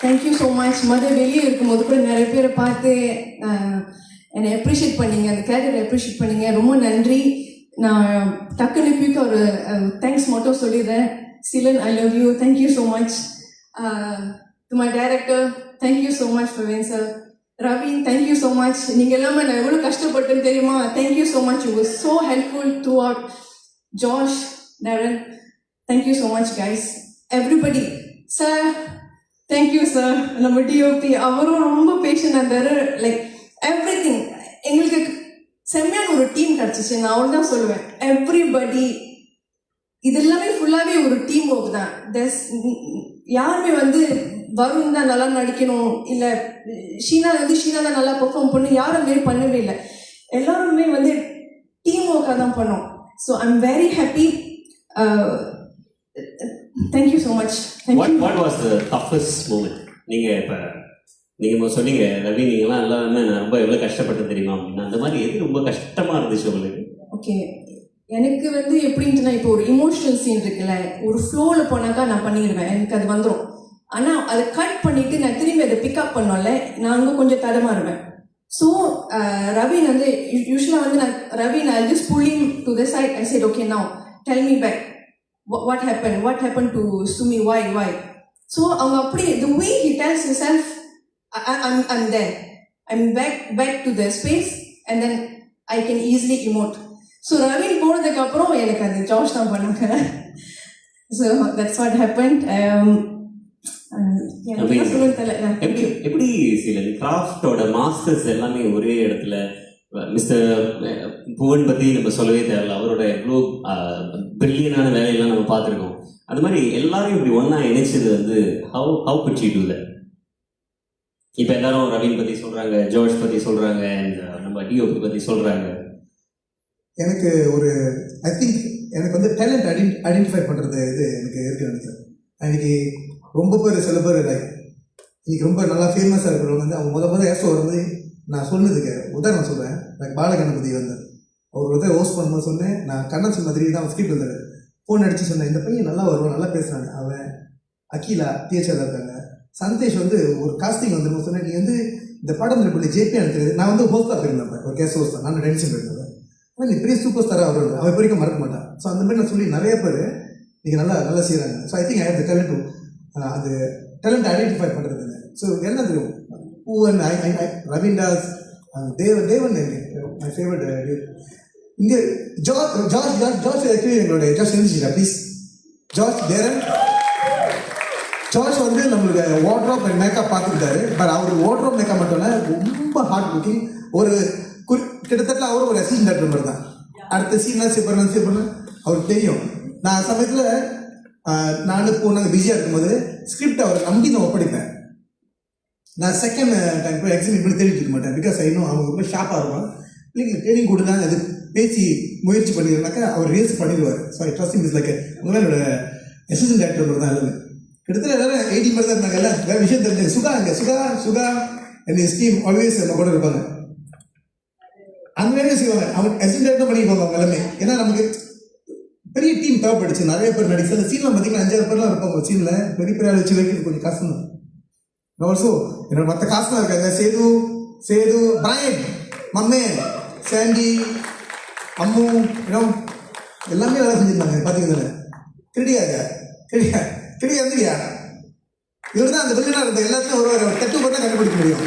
thank you so much. வெளியே இருக்கும்போது கூட நிறைய பேரை பார்த்து என்னை appreciate பண்ணீங்க, அந்த கேரக்டரை அப்ரிஷியேட் பண்ணீங்க. ரொம்ப நன்றி. நான் டக்குன்னு குயிக்காக ஒரு தேங்க்ஸ் மட்டும் சொல்லிடுறேன். Seelan, I love you. Thank you so much. To my director, thank you so much Praveen sir. Ravi, thank you so much. நீங்கள் எல்லாமே நான் எவ்வளோ கஷ்டப்பட்டேன்னு தெரியுமா? Thank you so much. You was so helpful throughout. Josh, Darren, thank you so much guys. Everybody. Sir, thank you sir. நம்ம DOP அவரும் ரொம்ப பேஷண்டாக இருந்தார். லைக் எவ்ரி திங் எங்களுக்கு செம்மையான ஒரு டீம் கிடச்சிச்சு. நான் அவள் தான் சொல்லுவேன். எவ்ரிபடி இது எல்லாமே ஃபுல்லாகவே ஒரு டீம் ஒர்க் தான். யாருமே வருண் தான் நல்லா நடிக்கணும், இல்லை ஷீனா தான் நல்லா பெர்ஃபார்ம் பண்ணணும், யாரும் அந்த மாதிரி பண்ணவே இல்லை. எல்லாருமே டீம் ஒர்க்காக தான் பண்ணோம். So I am very happy. Thank you so much. What was the toughest moment? நீங்க சொன்னீங்க ரவி, நீங்களாம் எல்லாருமே நான் ரொம்ப கஷ்டப்பட்டேன் தெரியுமா அப்படின்னா, அந்த மாதிரி எது ரொம்ப கஷ்டமா இருந்துச்சு உங்களுக்கு? ஓகே, எனக்கு எப்படின்ட்டுனா, இப்போ ஒரு இமோஷனல் சீன் இருக்குல்ல, ஒரு ஃப்ளோவில் போனாக்கா நான் பண்ணிடுவேன், எனக்கு அது வந்துடும். ஆனால் அதை கட் பண்ணிட்டு நான் திரும்பி அதை பிக்கப் பண்ணோம்ல, நான் அங்கே கொஞ்சம் தடமாறுவேன். ஸோ ரவீன் யூஸ்வலாக நான் just pulling to the side. I said okay, now tell me back what happened to Sumi, why. So அவங்க அப்படியே the way he tells himself, I'm there, I'm back to the space, and then I can easily emote. So ravine போனதுக்கு அப்புறம் எனக்கு அந்த Josh தான் பண்ணாங்க. So that's what happened. எப்படி சில கிராஃப்டோட மாஸ்டர்ஸ் எல்லாமே ஒரே இடத்துல, மிஸ்டர் புவன் பற்றி நம்ம சொல்லவே தேவையில்ல, அவரோட எவ்வளோ பிரில்லியனான வேலையெல்லாம் நம்ம பார்த்துருக்கோம். அது மாதிரி எல்லாரும் இப்படி ஒன்றா இணைச்சது how could you do that? இப்போ எல்லாரும் ரவீன் பற்றி சொல்கிறாங்க, ஜோஷ் பற்றி சொல்கிறாங்க, அண்ட் நம்ம டிஓபி பற்றி சொல்கிறாங்க. எனக்கு ஐ திங்க் எனக்கு டேலண்ட் ஐடென்டிஃபை பண்ணுறது இது எனக்கு இருக்குன்னு நினைக்கிறேன். இன்னைக்கு ரொம்ப பேர் சில பேர் இன்னைக்கு ரொம்ப நல்லா ஃபேமஸாக இருக்கிறவங்க அவங்க முதல்ல ஏசோ வரும்போது நான் சொன்னதுக்கு உதாரணம் சொல்கிறேன். எனக்கு பாலகணபதி அவர் ஹோஸ்ட் பண்ணும்போது சொன்னேன், நான் கண்ணன் மாதிரி தான் ஸ்கிரிப்ட் வந்தார். ஃபோன் அடித்து சொன்னேன், இந்த பையன் நல்லா வருவான், நல்லா பேசுகிறாங்க, அவன் அகிலா டிஹெச்ஆர் இருக்காங்க, சந்தேஷ் ஒரு காஸ்டிங் வந்துடும் சொன்னேன், நீ இந்த படம் பண்ணி ஜேபி எடுத்துருது. நான் ஹோஸ்டாக போயிருந்தேன், ஒரு கேஸ் ஹோஸ்ட் தான், நான் டென்ஷன் போயிருந்தேன். ஆனால் நீ பெரிய சூப்பர் ஸ்டாராக வருவாங்க, அவன் வரைக்கும் மறக்க மாட்டான். ஸோ அந்த மாதிரி நான் சொல்லி நிறைய பேர் நீங்கள் நல்லா செய்கிறாங்க. So I think I have the talent to அது டேலண்ட் ஐடென்டிஃபை பண்ணுறதுன்னு. ஸோ என்ன தெரியும், பூவன், ரவீண்டாஸ், தேவன் மை ஃபேவரட். இங்கே ஜார்ஜ் ஆக்சுவலி எங்களோட ஜார்ஜ் எழுந்திரிச்சிடா ப்ளீஸ். ஜார்ஜ் தேரன் ஜார்ஜ் நம்மளுக்கு வார்ட்ரோப் அண்ட் மேக்கப் பார்த்துக்கிட்டாரு. பட் அவருக்கு வார்ட்ரோப் மேக்கப் மட்டும் இல்லை, ரொம்ப ஹார்ட் ஒர்க்கிங். கிட்டத்தட்ட அவரும் ஒரு அசிஸ்டன்ட் டாக்டர் மாதிரி தான். அடுத்த சீன்லாம் சேப்பண்ண அவருக்கு தெரியும். நான் சமயத்தில் நானும் போனாங்க பிஸியாக இருக்கும்போது ஸ்கிரிப்ட் அவரை நம்பி நான் ஒப்படைப்பேன். நான் செகண்ட் டைம் போய் எக்ஸாம் இப்படி தேடிட்டு இருக்க மாட்டேன். பிகாஸ் இன்னும் அவங்க ரொம்ப ஷார்ப்பாக இருப்பான். இல்லைங்க ட்ரைனிங் கொடுத்தாங்க, அது பேசி முயற்சி பண்ணிடுனாக்கா அவர் ரீல்ஸ் பண்ணிடுவார். So I trust is like உங்களால் என்னோட அசிஸ்டன்ட் டாக்டர் மாதிரி தான் எல்லாமே. கிட்டத்தட்ட எல்லாரும் 80 மாதிரி தான் இருந்தாங்க. எல்லாம் வேறு விஷயம் தெரிஞ்சு சுகா அண்ட் இஸ் டீம் ஆல்வேஸ் நம்ம கூட இருப்பாங்க. அந்த வேலையை செய்வாங்க. அவங்க அசிஸ்டன்ட் டாக்டர் பண்ணிப்பாங்க அவங்க எல்லாமே. ஏன்னா நமக்கு பெரிய டீம் தேவைப்படுச்சு, நிறைய பேர் நடிச்சு. அந்த சீனில் பார்த்தீங்கன்னா 5-6 பேர்லாம் இருப்பாங்க. ஒரு சீனில் பெரிய ஆள் வச்சு வைக்கிறது கொஞ்சம் கஷ்டம் தான். ஆல்சோ என்னோட மற்ற காசுலாம் இருக்காங்க, சேது பிரையன், மம்மே, சாண்டி, அம்மு, எல்லாமே வேலை செஞ்சிருந்தாங்க. பார்த்தீங்கன்னா கிடையா இருந்துயா இவர் தான் அந்த வில்லனா இருந்த எல்லாத்தையும் ஒரு தட்டு போட்டா கண்டுபிடிக்க முடியும்.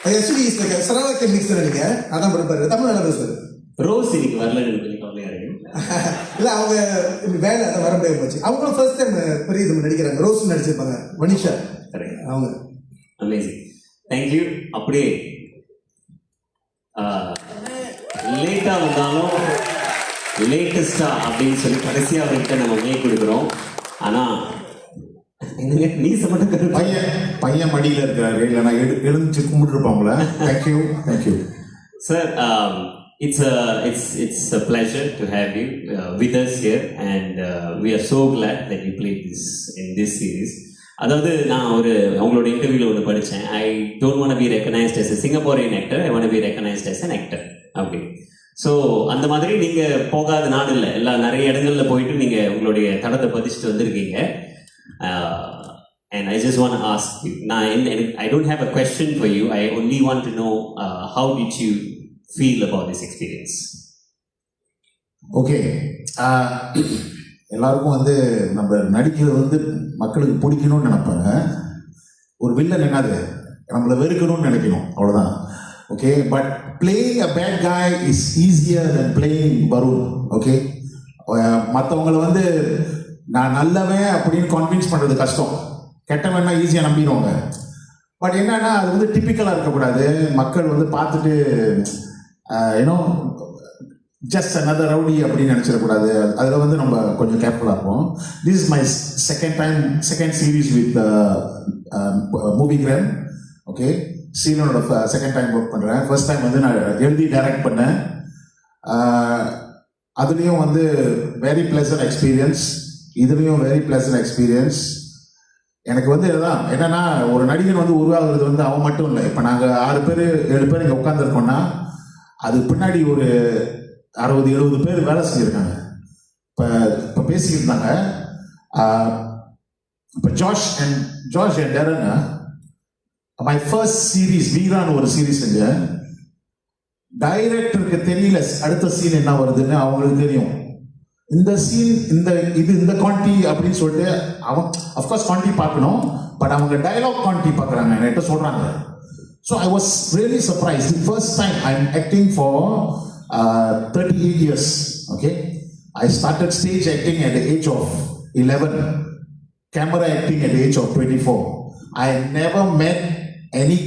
அது ஆக்சுவலி சரவாக்கிய மிக்சர் நீங்க அதான் படிப்பாரு, தமிழ் நல்லா பேசுவாரு. ரோஸ் இன்னைக்கு வரலன்னு சொல்லி கவலையா இருக்கு. இல்லை அவங்க வேலை அதை வர முடியாது போச்சு. அவங்களும் ஃபர்ஸ்ட் டைம் பெரிய இது நடிக்கிறாங்க. ரோஸ் நடிச்சிருப்பாங்க, மனிஷா அவங்க. Amazing, thank you. அப்படியே லேட்டா வந்தாலும் லேட்டஸ்டா அப்படின்னு சொல்லி கடைசியா அவர்கிட்ட நம்ம மே கொடுக்குறோம். ஆனா நீ மட்டும் பையன் மடியில் இருக்கிறாரு, இல்லை நான் எழுந்து கும்பிட்டு இருப்பாங்களே. Thank you sir. It's a pleasure to have you with us here, and we are so glad that you played in this series. அதாவது நான் அவங்களோட இன்டர்வியூவில் ஒன்று படித்தேன். I don't want be recognised as a Singaporean actor, I want to be recognized as an actor அப்படி. So அந்த மாதிரி நீங்கள் போகாத நாடு இல்லை, நிறைய இடங்களில் போயிட்டு நீங்கள் உங்களுடைய தடத்தை பதிச்சுட்டு வந்திருக்கீங்க. And I just want to ask you, now, and I don't have a question for you, I only want to know how did you feel about this experience? Okay, எல்லாருக்கும் வந்து நம்ம நடிக்கிறது வந்து மக்களுக்கு பிடிக்கணும்னு நினைப்பாங்க. ஒரு வில்லன் என்னது நம்மளை வெறுக்கணும்னு நினைக்கணும், அவ்வளோதான். Okay, but playing a bad guy is easier then playing Varun. Okay, மற்றவங்களை வந்து நான் நல்லவன் அப்படின்னு கன்வின்ஸ் பண்ணுறது கஷ்டம், கெட்டவன்னா ஈஸியாக நம்பிடுவாங்க. பட் என்னன்னா அது வந்து டிப்பிக்கலாக இருக்கக்கூடாது. மக்கள் வந்து பார்த்துட்டு யூனோ ஜஸ்ட் another ரவுடி அப்படின்னு நினச்சிடக்கூடாது. அதில் வந்து நம்ம கொஞ்சம் கேர்ஃபுல்லாக இருப்போம். This is my second series with Moviegram. Okay, சீனோட செகண்ட் டைம் ஒர்க் பண்ணுறேன். ஃபர்ஸ்ட் டைம் வந்து நான் எழுதி டைரக்ட் பண்ணேன். அதுலேயும் வந்து வெரி பிளசன்ட் எக்ஸ்பீரியன்ஸ், இதுலேயும் வெரி பிளசன்ட் எக்ஸ்பீரியன்ஸ். எனக்கு வந்து இதுதான் என்னன்னா, ஒரு நடிகன் வந்து உருவாகிறது வந்து அவன் மட்டும் இல்லை. இப்போ நாங்கள் 6 பேர் 7 பேர் இங்கே உட்காந்துருக்கோம்னா அது பின்னாடி ஒரு 60-70 பேர் வேலை செஞ்சுருக்காங்க. இப்போ பேசிக்கிட்டு இருந்தாங்க. இப்போ Josh and Darren, my first series வீரான்னு ஒரு சீரீஸ் செஞ்சேன். டைரக்டருக்கு தெரியல அடுத்த சீன் என்ன வருதுன்னு, அவங்களுக்கு தெரியும். இந்த சீன் இந்த குவான்டி அப்படின்னு சொல்லிட்டு அவன் அஃப்கோர்ஸ் குவான்டி பார்க்கணும், பட் அவங்க டைலாக் குவான்டி பார்க்குறாங்க, என்கிட்ட சொல்கிறாங்க. So I was really surprise. The first time I am acting for 38 years. Okay, I started stage acting at the age of 11, camera acting at the age of 24. I never met any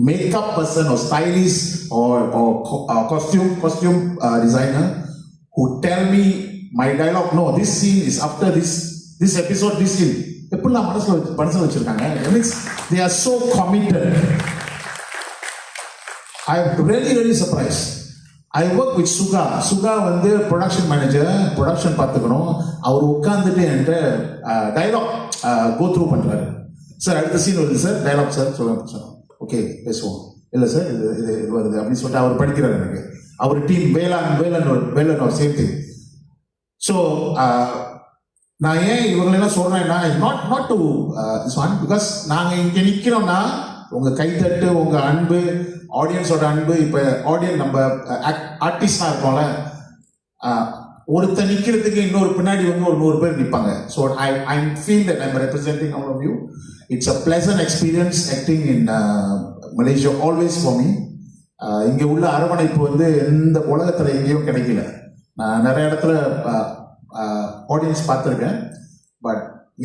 makeup person or stylist or costume designer who tell me my dialogue, no, this scene is after this episode, this scene. எப்படிலாம் மனசில் வச்சிருக்காங்க. They are so committed. I am really surprised. I work with சுகா வந்து production manager, production பார்த்துக்கணும். அவர் உட்காந்துட்டு என்கிட்ட dialogue go through பண்ணுறாரு. Sir அடுத்த scene வருது சார், டைலாக் சார் சொல்லுங்க. ஓகே பேசுவோம். இல்லை சார் இது வருது அப்படின்னு சொல்லிட்டு அவர் படிக்கிறார். எனக்கு அவர் டீம் வேலன் ஒரு சேம் திங். ஸோ நான் ஏன் இவங்களெல்லாம் சொல்கிறேன்னா, not to this one, because நாங்கள் இங்கே நிற்கிறோம்னா உங்கள் கைத்தட்டு, உங்கள் அன்பு, ஆடியன்ஸோட அன்பு. இப்போ ஆடியன்ஸ் நம்ம ஆர்டிஸ்டாக இருக்கோம்ல, ஒருத்தர் நிற்கிறதுக்கு இன்னொரு பின்னாடி வந்து ஒரு 100 பேர் நிற்பாங்க. So I feel that I am representing all of you. It's a pleasant experience acting in Malaysia always for me. இங்கே உள்ள அரவணைப்பு வந்து எந்த உலகத்தில் எங்கேயும் கிடைக்கல. நான் நிறைய இடத்துல ஆடியன்ஸ் பார்த்துருக்கேன். பட்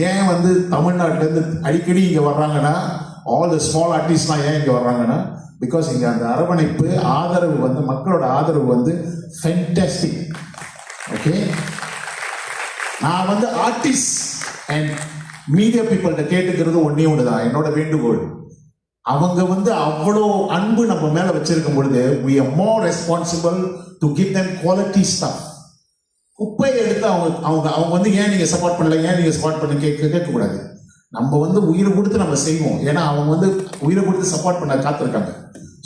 ஏன் வந்து தமிழ்நாட்டிலேருந்து அடிக்கடி இங்கே வர்றாங்கன்னா, ஆல் த ஸ்மால் ஆர்டிஸ்ட்லாம் ஏன் இங்கே வர்றாங்கன்னா, பிகாஸ் இங்கே அந்த அரவணைப்பு, ஆதரவு வந்து மக்களோட ஆதரவு வந்து ஃபென்டாஸ்டிக். ஓகே, நான் வந்து ஆர்டிஸ்ட் அண்ட் மீடியா பீப்புள்கிட்ட கேட்டுக்கிறது ஒன்றே ஒன்று தான், என்னோட வேண்டுகோள். அவங்க வந்து அவ்வளோ அன்பு நம்ம மேலே வச்சிருக்கும் பொழுது we are more responsible to give them quality stuff. குப்பையை எடுத்து அவங்க வந்து ஏன் நீங்கள் சப்போர்ட் பண்ணல, ஏன் நீங்கள் சப்போர்ட் பண்ண கேட்கக்கூடாது. நம்ம வந்து உயிரை கொடுத்து நம்ம செய்வோம். ஏன்னா அவங்க வந்து உயிரை கொடுத்து சப்போர்ட் பண்ண காத்திருக்காங்க.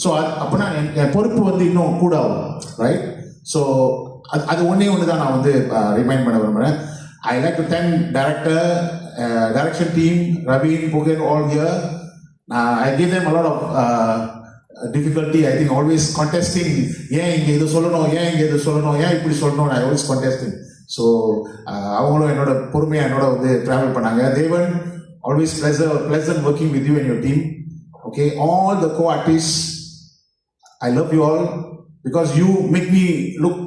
ஸோ அப்படின்னா என் பொறுப்பு வந்து இன்னும் கூட ஆகும், ரைட்? ஸோ அது ஒன்று தான் நான் வந்து ரிமைண்ட் பண்ண விரும்புகிறேன். I like to thank direction team, Raveen, Pugan, all here. I give them a lot of difficulty. I think always contesting, ஏன் இங்கே இது சொல்லணும், ஏன் இங்கே இது சொல்லணும், ஏன் இப்படி சொல்லணும், ஐ ஆல்வேஸ் contesting. ஸோ அவங்களும் என்னோட பொறுமையாக என்னோட வந்து ட்ராவல் பண்ணாங்க. தேவன், always pleasant working with you and your team. Okay, all the co-artists, I love you all because you make me look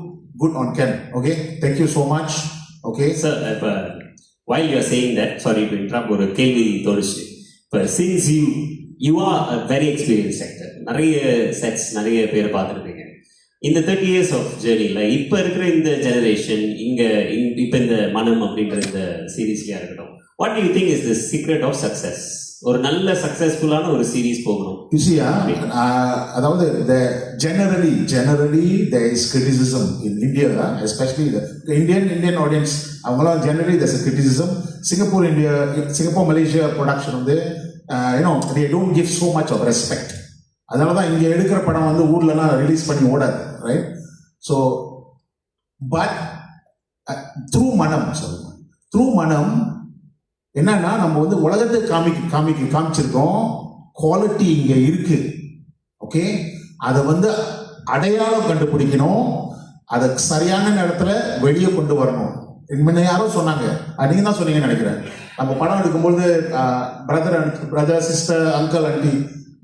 good on cam. Okay, thank you so much. Okay, sir, while you are saying that, sorry to interrupt, ஒரு கேள்வி தோணுச்சு. But since you are a very experienced actor, நிறைய sets, நிறைய பேர் பார்த்துருப்பீங்க. இந்த 30 years of journeyல இப்போ இருக்கிற இந்த ஜெனரேஷன் இப்போ இந்த மனம் அப்படின்ற இந்த சீரீஸ்லயா இருக்கட்டும், what do you think is the secret of success? ஒரு நல்ல சக்சஸ்ஃபுல்லான ஒரு சீரீஸ் போகணும். அதாவது generally there is criticism in India, especially the Indian audience. அவங்களாம் generally there's a criticism. Singapore Malaysia production வந்து they don't give so much of respect. அதனால தான் இங்கே எடுக்கிற படம் வந்து ஊர்லலாம் ரிலீஸ் பண்ணி ஓடாது, ரைட்? ஸோ பட் த்ரூ மனம் என்னன்னா நம்ம வந்து உலகத்தை காமிச்சிருக்கோம், குவாலிட்டி இங்க இருக்கு. ஓகே, அதை வந்து அடையாளம் கண்டுபிடிக்கணும், அதை சரியான நேரத்துல வெளியே கொண்டு வரணும். முன்ன யாரோ சொன்னாங்க, நீங்க தான் சொன்னீங்கன்னு நினைக்கிறேன், நம்ம படம் எடுக்கும்போது brother sister uncle aunty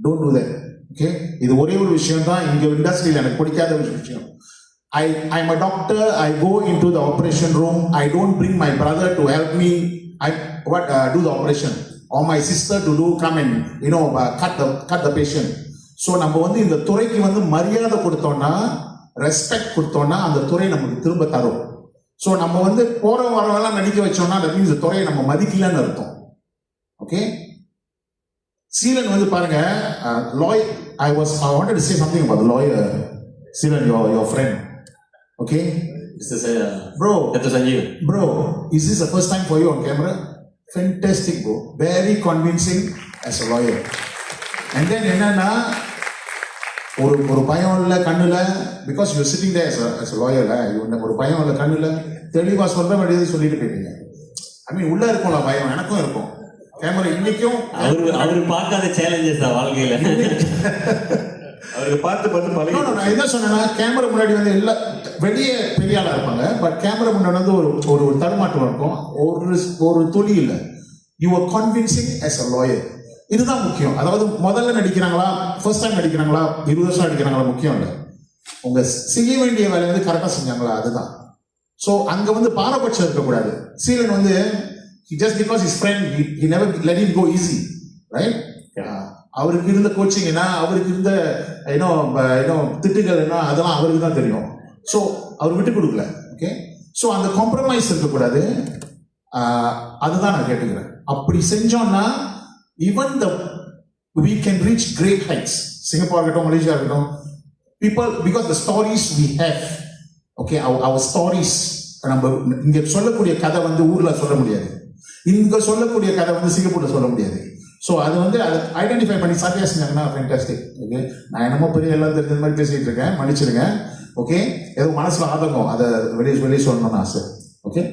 don't do that. Okay, இது ஒரே ஒரு விஷயம் தான் இங்க இண்டஸ்ட்ரியில் எனக்கு பிடிக்காத ஒரு விஷயம். I'm a doctor, I go into the operation room, I don't bring my brother to help me do the operation, or my sister to come and cut the patient. So நம்ம வந்து இந்த துறைக்கு வந்து மரியாதை கொடுத்தோம்னா, ரெஸ்பெக்ட் கொடுத்தோம்னா அந்த துறை நமக்கு திரும்ப தரும். ஸோ நம்ம வந்து போற வரவெல்லாம் நடிக்க வச்சோம்னா தட் மீன்ஸ் இந்த துறையை நம்ம மதிக்கலன்னு அர்த்தம். ஓகே, சீலன் வந்து பாருங்க, I wanted to say something about the lawyer. Seelan, your friend. Okay? This is bro, Dr. Sanjeev. Bro, is this the first time for you on camera? Fantastic, bro. Very convincing as a lawyer. And then என்னன்னா ஒரு பயம் இல்லை கண்ணுல, because you sitting there as a lawyer, ஒரு பயம் இல்லை கண்ணுல, தெளிவா சொல்ற வேண்டியது சொல்லிட்டு போயிட்டீங்க. ஐ மீன் உள்ள இருக்கும்ல பயம், எனக்கும் இருக்கும். கேமரா இன்னைக்கும் அவரு பார்க்காத சேலஞ்சஸ் தான் வாழ்க்கையில. அவருக்கு பார்த்து பழகி. நான் என்ன சொன்னேன்னா, கேமரா முன்னாடி வந்து எல்லாம் வெளியே பெரிய ஆளா இருப்பாங்க, பட் கேமரா முன்னாடி வந்து ஒரு தடுமாற்றம் இருக்கும், ஒரு துளி இல்லை. You are convincing as a lawyer. இதுதான் முக்கியம். அதாவது முதல்ல நடிக்கிறாங்களா, ஃபர்ஸ்ட் டைம் நடிக்கிறாங்களா, 20 வருஷம் நடிக்கிறாங்களா முக்கியம் இல்லை, உங்க செய்ய வேண்டிய வேலையை வந்து கரெக்டா செஞ்சாங்களா, அதுதான். ஸோ அங்க வந்து பாரபட்சம் இருக்கக்கூடாது. சீலன் வந்து just because his friend, he never let him go easy, right? அவருக்கு இருந்த கோச்சிங் என்ன, அவருக்கு இருந்த திட்டுகள் என்ன, அதெல்லாம் அவருக்கு தான் தெரியும். ஸோ அவர் விட்டு கொடுக்கல. ஓகே, ஸோ அந்த காம்ப்ரமைஸ் இருக்கக்கூடாது. அதுதான் நான் கேட்டுக்கிறேன். அப்படி செஞ்சோம்னா even we can reach great heights. Singapore இருக்கட்டும், மலேசியா இருக்கட்டும், people, because the stories we have, okay, our stories, நம்ம இங்க சொல்லக்கூடிய கதை வந்து ஊர்ல சொல்ல முடியாது, இங்க சொல்லக்கூடிய கதை வந்து சிங்கப்பூர்ல சொல்ல முடியாது. ஸோ அது வந்து அதை ஐடென்டிஃபை பண்ணி சரியா செஞ்சாங்கன்னா ஃபேண்டாஸ்டிக். ஓகே, நான் என்னமோ பெரிய எல்லாம் தெரிஞ்ச மாதிரி பேசிட்டு இருக்கேன், மன்னிச்சிருங்க. ஓகே, ஏதோ மனசுல ஆதங்கம், அதை வெளியே சொல்லணும்னு ஆசை. Okay,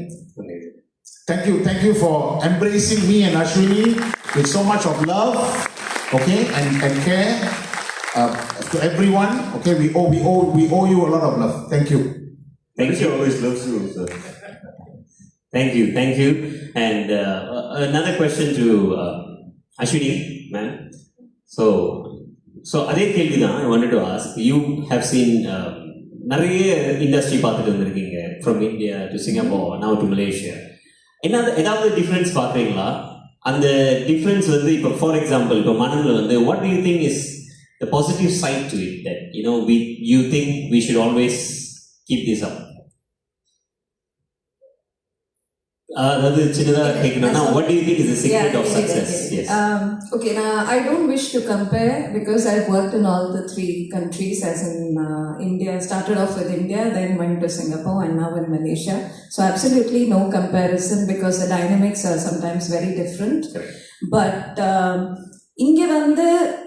thank you for embracing me and Ashwini with so much of love, okay, and care to everyone. Okay, we owe you a lot of love. Thank you. She always loves you, sir. Thank you. And another question to Ashwini, ma'am. So அதே கேள்வி தான் I wanted to ask. You have seen நிறைய industry பார்த்துட்டு வந்திருக்கீங்க, from India to Singapore, now to Malaysia. ஏதாவது difference பார்க்குறீங்களா? அந்த difference வந்து இப்போ ஃபார் எக்ஸாம்பிள் இப்போ மனம்ல வந்து what do you think is the positive side to it that you think we should always keep this up? அதாவது சின்னதாக கேட்கணும்னா what do you think is the secret of success? Yes. Okay, now I don't wish to compare because I've worked in all the 3 countries, as in India. I started off with India, then went to Singapore, and now in Malaysia. So absolutely no comparison because the dynamics are sometimes very different. Correct. But இங்க வந்து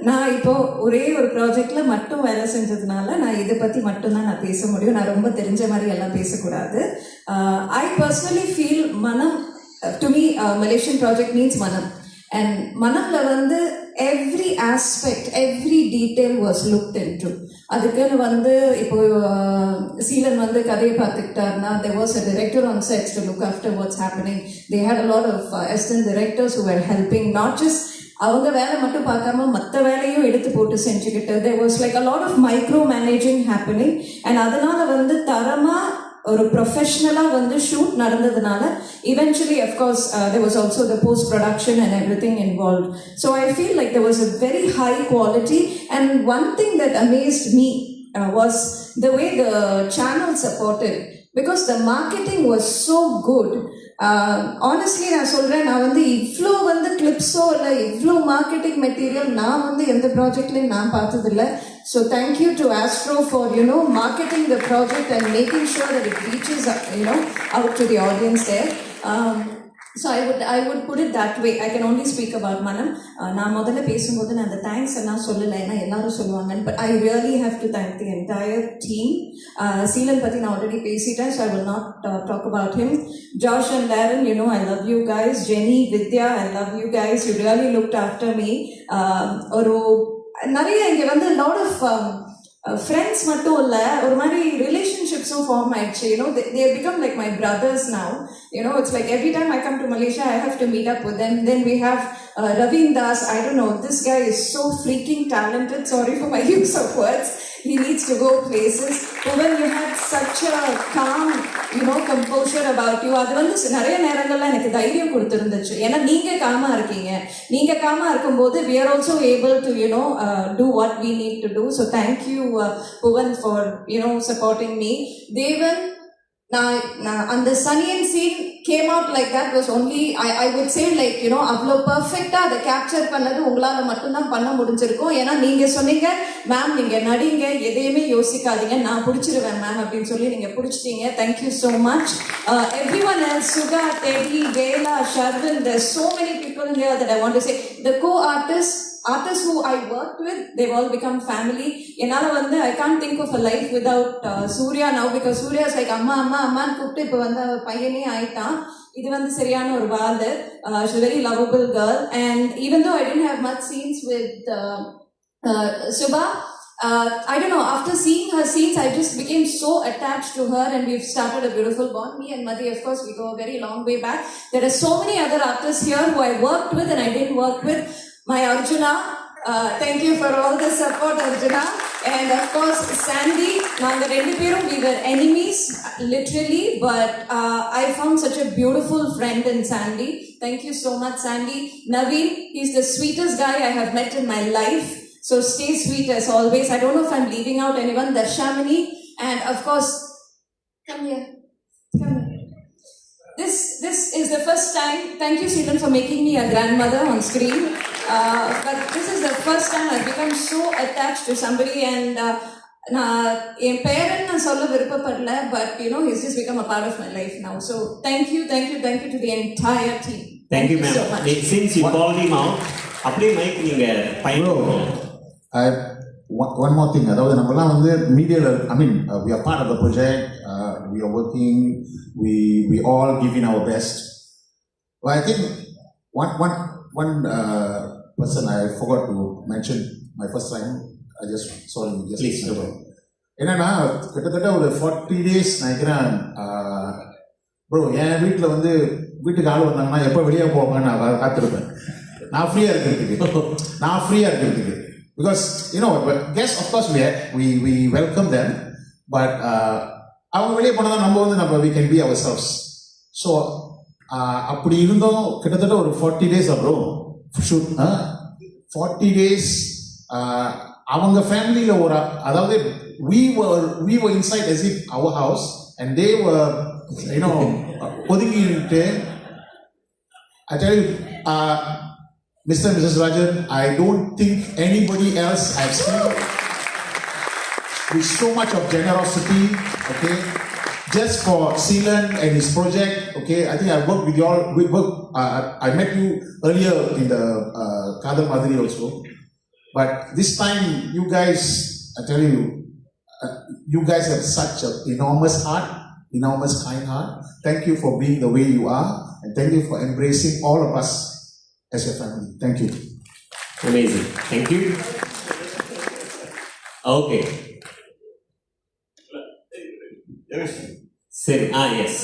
நான் இப்போ ஒரே ஒரு ப்ராஜெக்ட்ல மட்டும் வேலை செஞ்சதுனால நான் இதை பத்தி மட்டும்தான் நான் பேச முடியும். நான் ரொம்ப தெரிஞ்ச மாதிரி எல்லாம் பேசக்கூடாது. I personally feel Manam, to me Malaysian project means Manam, and Manamla வந்து every aspect, every detail was looked into. அதுக்குன்னு வந்து இப்போ சீலன் வந்து கதையை பார்த்துக்கிட்டாருன்னா there was a director on sets to look after what's happening. They had a lot of assistant directors who were helping, not just அவங்க வேலை மட்டும் பார்க்காம மற்ற வேலையும் எடுத்து போட்டு செஞ்சுக்கிட்டு there was like a lot of micro managing happening, and அதனால வந்து தரமா ஒரு ப்ரொஃபஷனலா வந்து ஷூட் நடந்ததுனால eventually of course there was also the post production and everything involved. So I feel like there was a very high quality, and one thing that amazed me was the way the channel supported, because the marketing was so good. Honestly நான் சொல்றேன், நான் வந்து இவ்வளோ வந்து கிளிப்ஸோ இல்லை இவ்வளோ marketing material நான் வந்து எந்த ப்ராஜெக்ட்லையும் நான் பார்த்ததில்லை. So thank you to Astro for marketing the project and making sure that it reaches out to the audience there. So I would put it that way. I can only speak about Manam. நான் முதல்ல பேசும்போது நான் அந்த thanks எல்லாம் சொல்லலை, ஏன்னா எல்லாரும் சொல்லுவாங்க. But I really have to thank the entire team. Seelan பத்தி நான் already பேசிட்டேன், so I will not talk about him. Josh and Darren, you know I love you guys. Jenny, Vidya, I love you guys. You really looked after me. ஒரு நிறைய இங்கே வந்து lot of friends மட்டும் இல்லை, ஒரு மாதிரி ரிலேஷன்ஷிப்ஸும் form ஆயிடுச்சு. You know they have become like my brothers now. You know, it's like every time I come to Malaysia, I have to meet up with them. Then we have Ravin Das. I don't know, this guy is so freaking talented. Sorry for my use of words. He needs to go places. When you had such a calm, you know, composure about you, அது வந்து நிறைய நேரங்கள்ல எனக்கு தைரியம் கொடுத்துருந்துச்சு. ஏன்னா நீங்க gamma இருக்கீங்க, நீங்க காமா இருக்கும்போது we are also able to, you know, do what we need to do. So thank you, Puvan, for, you know, supporting me. Devan, அந்த சனியன் scene came out like that was only, I would say, like, you know, அவ்வளோ பர்ஃபெக்டாக அதை capture பண்ணது உங்களால் மட்டும்தான் பண்ண முடிஞ்சிருக்கும். ஏன்னா நீங்கள் சொன்னீங்க, மேம் நீங்கள் நடிங்க, எதையுமே யோசிக்காதீங்க, நான் பிடிச்சிருவேன் மேம் அப்படின்னு சொல்லி நீங்கள் பிடிச்சிட்டீங்க. Thank you so much. Everyone else, Suga, Teddy, Vela, Sharvin, there's so many people here that I want to say. The co-artists who I worked with, they've all become family. என்னால் வந்து I can't think of a life without Surya now, because Surya is like அம்மா அம்மா அம்மான்னு கூப்பிட்டு இப்போ வந்து பையனே ஆயிட்டான். இது வந்து சரியான ஒரு ward. She's a very lovable girl, and even though I didn't have much scenes with Subha, I don't know, after seeing her scenes, I just became so attached to her, and we've started a beautiful bond. Me and Madhi, of course, we go a very long way back. There are so many other artists here who I worked with and I didn't work with. My Arjuna, thank you for all the support, Arjuna. And of course, Sandy, நாங்கள் ரெண்டு பேரும் we were enemies, literally, but I found such a beautiful friend in Sandy. Thank you so much, Sandy. Naveen, he's the sweetest guy I have met in my life. So stay sweet as always. I don't know if I'm leaving out anyone. Darshamini, and of course, come here. This is the first time. Thank you, Seelan, for making me a grandmother on screen. But this is the first time I've become so attached to somebody, and என் பேரன் நான் சொல்ல விருப்பப்படல, but you know, he's just become a part of my life now. So thank you to the entire team. Thank you, ma'am. so much. Since you called him out, அப்படியே mic நீங்க பயன்படுத்துங்க. One more thing, அதாவது நம்மலாம் வந்து மீடியால, I mean, we are part of the project, we are working, we all giving our best. But I think one person I forgot to mention my first time. Please, no. என்னன்னா கிட்டத்தட்ட ஒரு 40 days நினைக்கிறேன் bro. என் வீட்டில் வந்து வீட்டுக்கு ஆள் வந்தாங்கன்னா எப்போ வெளியே போவாங்கன்னு நான் காத்திருப்பேன். நான் ஃப்ரீயாக இருக்கிறதுக்கு because you know guests, of course, we welcome them, but அவங்க வெளியே போனதான் நம்ம we can be ourselves. So அப்படி இருந்தோம் கிட்டத்தட்ட ஒரு 40 days அப்புறம் ஷூட் 40 days அவங்க ஃபேமிலியில ஒரு, அதாவது we were inside as if our house, and they were, you know, ஒதுங்கிட்டு. I tell you, Mr. and Mrs. Rajan, I don't think anybody else I've seen with so much of generosity, okay, just for Seelan and his project, okay. I think I worked with you all. I met you earlier in the Kadar Madri also. But this time, you guys, I tell you, you guys have such an enormous heart, enormous kind heart. Thank you for being the way you are, and thank you for embracing all of us as your family. Thank you. Amazing. Thank you. Okay. Sir, yes.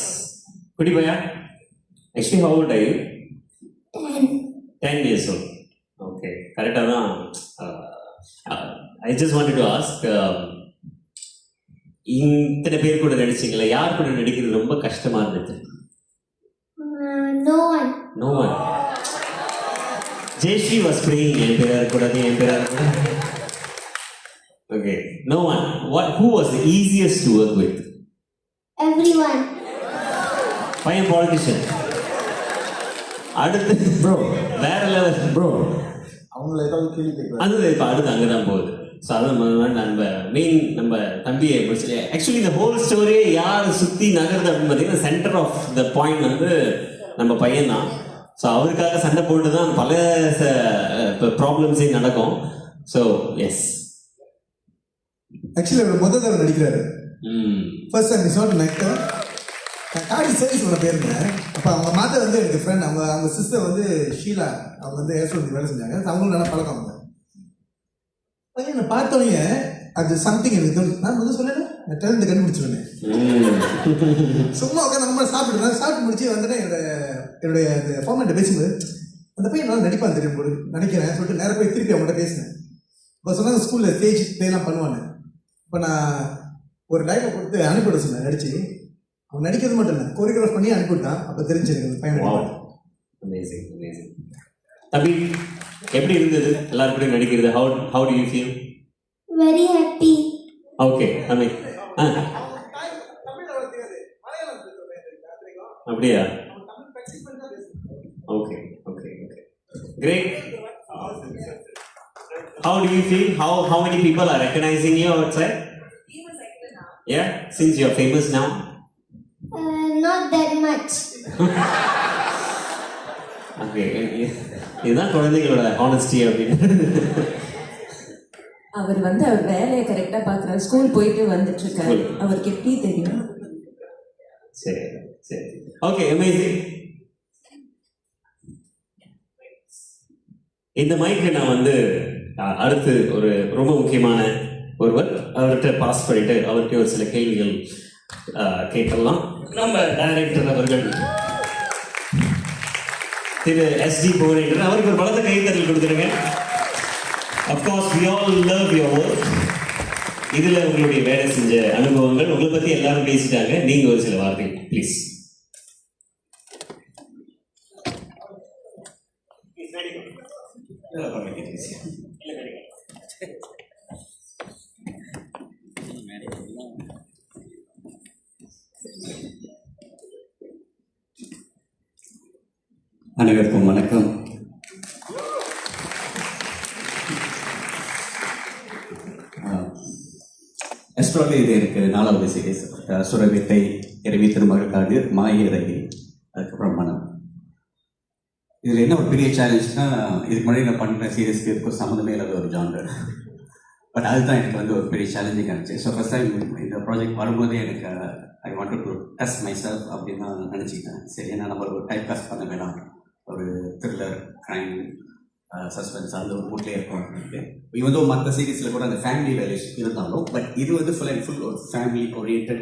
Kudibaya, actually, how old are you? 10 years old. Okay. Correct. I just wanted to ask, இத்தனை பேர் கூட நடிச்சிங்களா, யார் கூட நடிக்கிறது ரொம்ப கஷ்டமா இருந்தது? No one. Jayashree was praying, என் பேராக கூடாது. Okay. No one. Who was the easiest to work with? Everyone. பையன் politician. அடுத்து Bro, வேற லெவல். bro, அவங்கள ஏதாவது கேள்வி கேட்கலாம். அது இப்போ அடுத்து அங்கே தான் போகுது. ஸோ அதான் நம்ம தம்பியை ஆக்சுவலி இந்த ஹோல் ஸ்டோரியே யார் சுற்றி நகருது அப்படின்னு பார்த்தீங்கன்னா, சென்டர் ஆஃப் த பாயிண்ட் வந்து நம்ம பையன் தான். ஸோ அவருக்காக சண்டை போட்டு தான் பல ப்ராப்ளம்ஸே நடக்கும். ஸோ எஸ், ஆக்சுவலி அவர் முதல் தடவை நடிக்கிறாரு. First time is not an actor. நான் காடி சர்வீஸ் பண்ண போயிருந்தேன். அப்போ அவங்க மாதா வந்து எனக்கு ஃப்ரெண்ட், அவங்க சிஸ்டர் வந்து ஷீலா, அவங்க வந்து ஏர்சோல் வேலை செஞ்சாங்க. அவங்களும் நல்லா பழக்கம். அவங்க என்னை பார்த்தோன்னே அது சம்திங் எனக்கு தோணுது. நான் வந்து சொல்லலை, நான் டேலண்ட் கண்டுபிடிச்சிருந்தேன். சும்மா உட்காந்து நம்ம சாப்பிட்டு முடிச்சு வந்துட்டு என்னுடைய அந்த ஃபார்மேட்டை பேசும்போது அந்த பையன் நல்லா நடிப்பான் தெரியும் போது நினைக்கிறேன் சொல்லிட்டு நேரம் போய் திருப்பி அவங்கள்ட்ட பேசினேன். இப்போ சொன்னாங்க ஸ்கூலில் ஸ்டேஜ் பிளேலாம் பண்ணுவாங்க. இப்போ நான் ஒரு டைலாக் கொடுத்து அனுப்பிவிட சொன்னேன் நடிச்சு. அவன் நடிக்கிறது மட்டும் இல்லை, கோரியோகிராஃப் பண்ணி அனுப்பிவிட்டான். அப்போ தெரிஞ்சு எனக்கு அந்த பையன். Amazing amazing. தம்பி, எப்படி இருந்தது எல்லாரும் கூட நடிக்கிறது? How do you feel? Very happy. Okay, அப்படியா? Okay okay okay, great. How do you feel? How many people are recognizing you outside? Yeah, since you're famous now. Not that much. Okay, இதுதான் குழந்தைகளோட honesty அப்படின்னு. அவர் வந்து அவர் வேலையை கரெக்டா பாக்குறாரு. School போயிட்டு வந்துட்டு இருக்காரு. அவருக்கு எப்படி தெரியும்? சரி சரி, ஓகே, அமேசிங். இந்த மைக்கு நான் வந்து அடுத்து ஒரு ரொம்ப முக்கியமான ஒருவர், அவர்கிட்ட பாஸ் பண்ணிட்டு அவர்கிட்ட ஒரு சில கேள்விகள் கேட்கலாம். நம்ம டைரக்டர் அவர்கள் திரு S.D. புவனேஸ்வரன், அவருக்கு ஒரு பலத்த கைத்தறல் கொடுத்துருங்க. Of course we all love your work. இதுல உங்களுடைய வேலை செஞ்ச அனுபவங்கள், உங்களை பத்தி எல்லாரும் பேசிட்டாங்க. நீங்க ஒரு சில வார்த்தைகள் ப்ளீஸ். அனைவருக்கும் வணக்கம். எஸ்ட்ராலே இது எனக்கு 4வது சீரீஸ். சுரவித்தை, இரவி திருமகளுக்காக, மாயிரகி, அதுக்கப்புறம் மனம். இதில் என்ன ஒரு பெரிய சேலஞ்ச்னா, இதுக்கு முன்னாடி நான் பண்ணுற சீரீஸ்க்கு இருக்கும் சம்மந்தமே இல்லாத ஒரு ஜான்ரு. பட் அதுதான் எனக்கு வந்து ஒரு பெரிய சேலஞ்சிங் ஆச்சு. ஸோ ஃபர்ஸ்ட் டைம் இந்த ப்ராஜெக்ட் வரும்போதே எனக்கு I wanted to test my self அப்படின்னு நான் நினச்சிக்கிட்டேன். சரி, ஏன்னா நம்ம ஒரு டைப் காஸ்ட் பண்ண வேணாம், ஒரு த்ரில்லர், க்ரைம், சஸ்பென்ஸ் அந்த ஒரு மூட்லேயே இருக்கும் அப்படின்ட்டு. இது மற்ற சீரீஸில் கூட அந்த ஃபேமிலி வேல்யூஸ் இருந்தாலும், பட் இது வந்து ஃபுல் அண்ட் ஃபுல் ஒரு ஃபேமிலி ஓரியன்ட்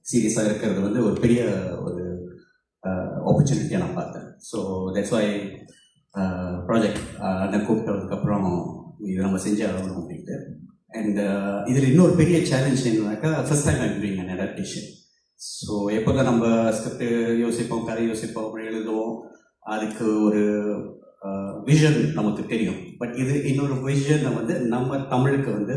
சீரீஸாக இருக்கிறது வந்து ஒரு பெரிய ஒரு ஆப்பர்ச்சுனிட்டியாக நான் பார்த்தேன். ஸோ தட்ஸ் வை ப்ராஜெக்ட் நான் கூப்பிட்டதுக்கப்புறம் இது நம்ம செஞ்சு ஆகணும் அப்படின்ட்டு. அண்ட் இதில் இன்னொரு பெரிய சேலஞ்ச் என்னன்னாக்கா, first time I doing an adaptation. So எப்போதான் நம்ம ஸ்கிரிப்ட் யோசிப்போம், கதை யோசிப்போம், அப்படி எழுதுவோம், அதுக்கு ஒரு விஷன் நமக்கு தெரியும். பட் இது இன்னொரு விஷனை வந்து நம்ம தமிழுக்கு வந்து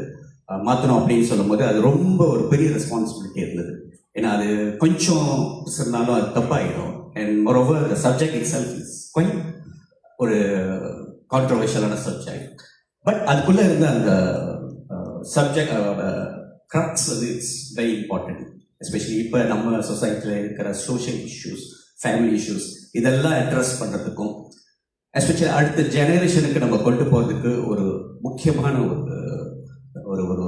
மாற்றணும் அப்படின்னு சொல்லும்போது அது ரொம்ப ஒரு பெரிய ரெஸ்பான்சிபிலிட்டி இருந்தது. ஏன்னா அது கொஞ்சம் சொன்னாலும் அது தப்பாகிடும். And moreover the subject itself is கொஞ்சம் ஒரு கான்ட்ரவர்ஷியலான சப்ஜெக்ட். பட் அதுக்குள்ளே இருந்த அந்த சப்ஜெக்ட் கிராக்ஸ் வந்து இட்ஸ் வெரி இம்பார்ட்டன்ட். எஸ்பெஷலி இப்போ நம்ம சொசைட்டியில் இருக்கிற சோஷியல் இஷ்யூஸ், ஃபேமிலி இஷ்யூஸ், இதெல்லாம் அட்ரஸ் பண்ணுறதுக்கும், எஸ்பெஷலி அடுத்த ஜெனரேஷனுக்கு நம்ம கொண்டு போகிறதுக்கு ஒரு முக்கியமான ஒரு ஒரு ஒரு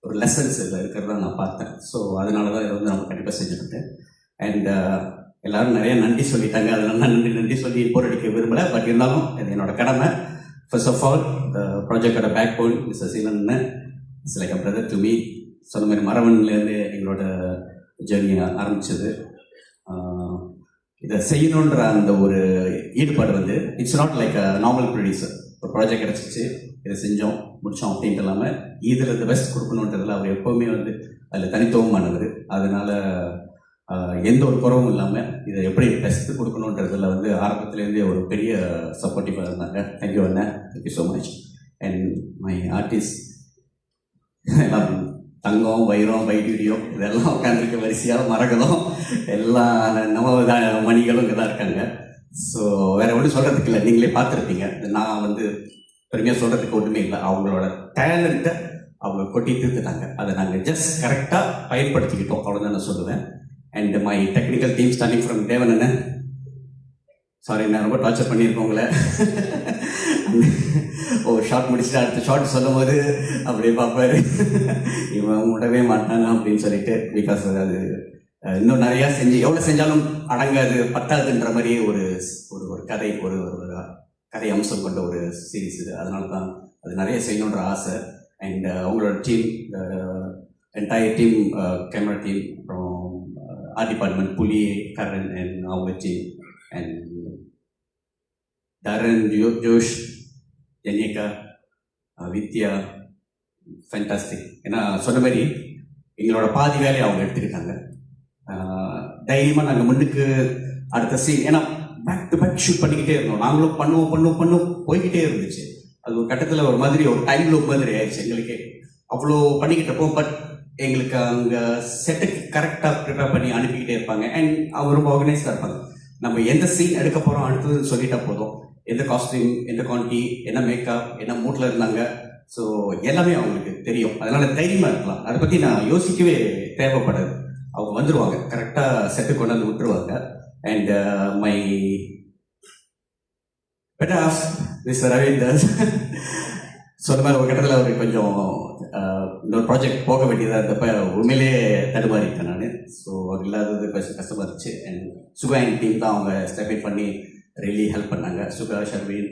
ஒரு லெசன்ஸ் இதில் இருக்கிறதா நான் பார்த்தேன். ஸோ அதனால தான் இதை வந்து நம்ம கண்டிப்பாக செஞ்சுருக்கேன். அண்ட் எல்லாரும் நிறைய நன்றி சொல்லிட்டாங்க, அதனால நான் நன்றி சொல்லி போராடிக்க விரும்பலை. பட் இருந்தாலும் இது என்னோட கடமை. ஃபர்ஸ்ட் ஆஃப் ஆல் இந்த ப்ராஜெக்டோட backbone mister Seelan, it's like a brother to me. சொன்ன மாதிரி மரவன்லேருந்து எங்களோட ஜேர்னி ஆரம்பிச்சது. இதை செய்யணுன்ற அந்த ஒரு ஈடுபாடு வந்து it's not like a normal producer. ஒரு ப்ராஜெக்ட் கிடச்சிச்சு, இதை செஞ்சோம் முடித்தோம் அப்படின்ட்டு இல்லாமல் இதில் இந்த பெஸ்ட் கொடுக்கணுன்றதில் அவர் எப்போவுமே வந்து அதில் தனித்துவமானவர். அதனால எந்த ஒரு குறவும் இல்லாமல் இதை எப்படி பெஸ்ட் கொடுக்கணுன்றதில் வந்து ஆரம்பத்துலேருந்தே ஒரு பெரிய சப்போர்ட்டிவாக இருந்தாங்க. Thank you Anna, thank you so much. And my artist எல்லாம் தங்கம், வைரம், வைடூரியம் இதெல்லாம் உட்காந்துருக்க வரிசையாக, மரகதம் எல்லாம் நம்ம மணிகளும் இங்கே தான் இருக்காங்க. ஸோ வேற ஒன்றும் சொல்கிறதுக்கு இல்லை, நீங்களே பார்த்துருப்பீங்க. நான் வந்து பெருமையாக சொல்கிறதுக்கு ஒன்றுமே இல்லை. அவங்களோட டேலண்ட்டை அவங்க கொட்டி தீர்த்துட்டாங்க. அதை நாங்கள் ஜஸ்ட் கரெக்டாக பயன்படுத்திக்கிட்டோம், அவ்வளோதான் நான் சொல்லுவேன். And my technical team starting from தேவன் அண்ணன். சாரி, நான் ரொம்ப டார்ச்சர் பண்ணியிருக்கேன் உங்களை. ஷார்ட் முடிச்சுட்டு அடுத்த ஷார்ட் சொல்லும் போது அப்படியே பார்ப்பாரு, இவன் விடவே மாட்டானா அப்படின்னு சொல்லிட்டு. பிகாஸ் அது இன்னும் நிறையா எவ்வளோ செஞ்சாலும் அடங்காது, பத்தாதுன்ற மாதிரி ஒரு ஒரு கதை, ஒரு கதை அம்சம் கொண்ட ஒரு சீரீஸ் இது. அதனால தான் அது நிறைய செய்யணுன்ற ஆசை. அண்ட் அவங்களோட team, entire team, camera team, அப்புறம் art department, Puli, Karan and அவங்க team, and Tharan, Josh, Jenica, Vidya, fantastic. ஏன்னா சொன்ன மாதிரி எங்களோட பாதி வேலையை அவங்க எடுத்துக்கிட்டாங்க. தைரியமாக நாங்கள் முன்னுக்கு அடுத்த சீன், ஏன்னா பேக் டு பேக் ஷூட் பண்ணிக்கிட்டே இருந்தோம். நாங்களும் பண்ணுவோம் போய்கிட்டே இருந்துச்சு. அது ஒரு கட்டத்தில் ஒரு மாதிரி ஒரு டைம் லூப் மாதிரி ஆயிடுச்சு எங்களுக்கே. அவ்வளோ பண்ணிக்கிட்டப்போ பட் எங்களுக்கு அங்கே செட்டுக்கு கரெக்டாக ப்ரிப்பேர் பண்ணி அனுப்பிக்கிட்டே இருப்பாங்க. அண்ட் அவங்க ரொம்ப ஆர்கனைஸ்டாக இருப்பாங்க. நம்ம எந்த சீன் எடுக்க போகிறோம் அடுத்தது சொல்லிட்டா போதும், எந்த காஸ்டியூம், எந்த குவான்டிட்டி, என்ன மேக்கப், என்ன மூட்டில் இருந்தாங்க, ஸோ எல்லாமே அவங்களுக்கு தெரியும். அதனால தைரியமாக இருக்கலாம். அதை பற்றி நான் யோசிக்கவே தேவைப்படாது. அவங்க வந்துடுவாங்க, கரெக்டாக செட்டு கொண்டாந்து விட்டுருவாங்க. And my better half mister Ravinder சொன்ன மாதிரி ஒரு கட்டத்தில் அவர் கொஞ்சம் இன்னொரு ப்ராஜெக்ட் போக வேண்டியதாக இருந்தப்ப உண்மையிலே தடுமாறிட்டேன் நான். ஸோ அவர் இல்லாதது கொஞ்சம் கஷ்டமாக இருந்துச்சு. அண்ட் சுகா அண்ட் டீம் தான் அவங்க ஸ்டெப் பண்ணி ரியலி ஹெல்ப் பண்ணாங்க. Suga, Sharveen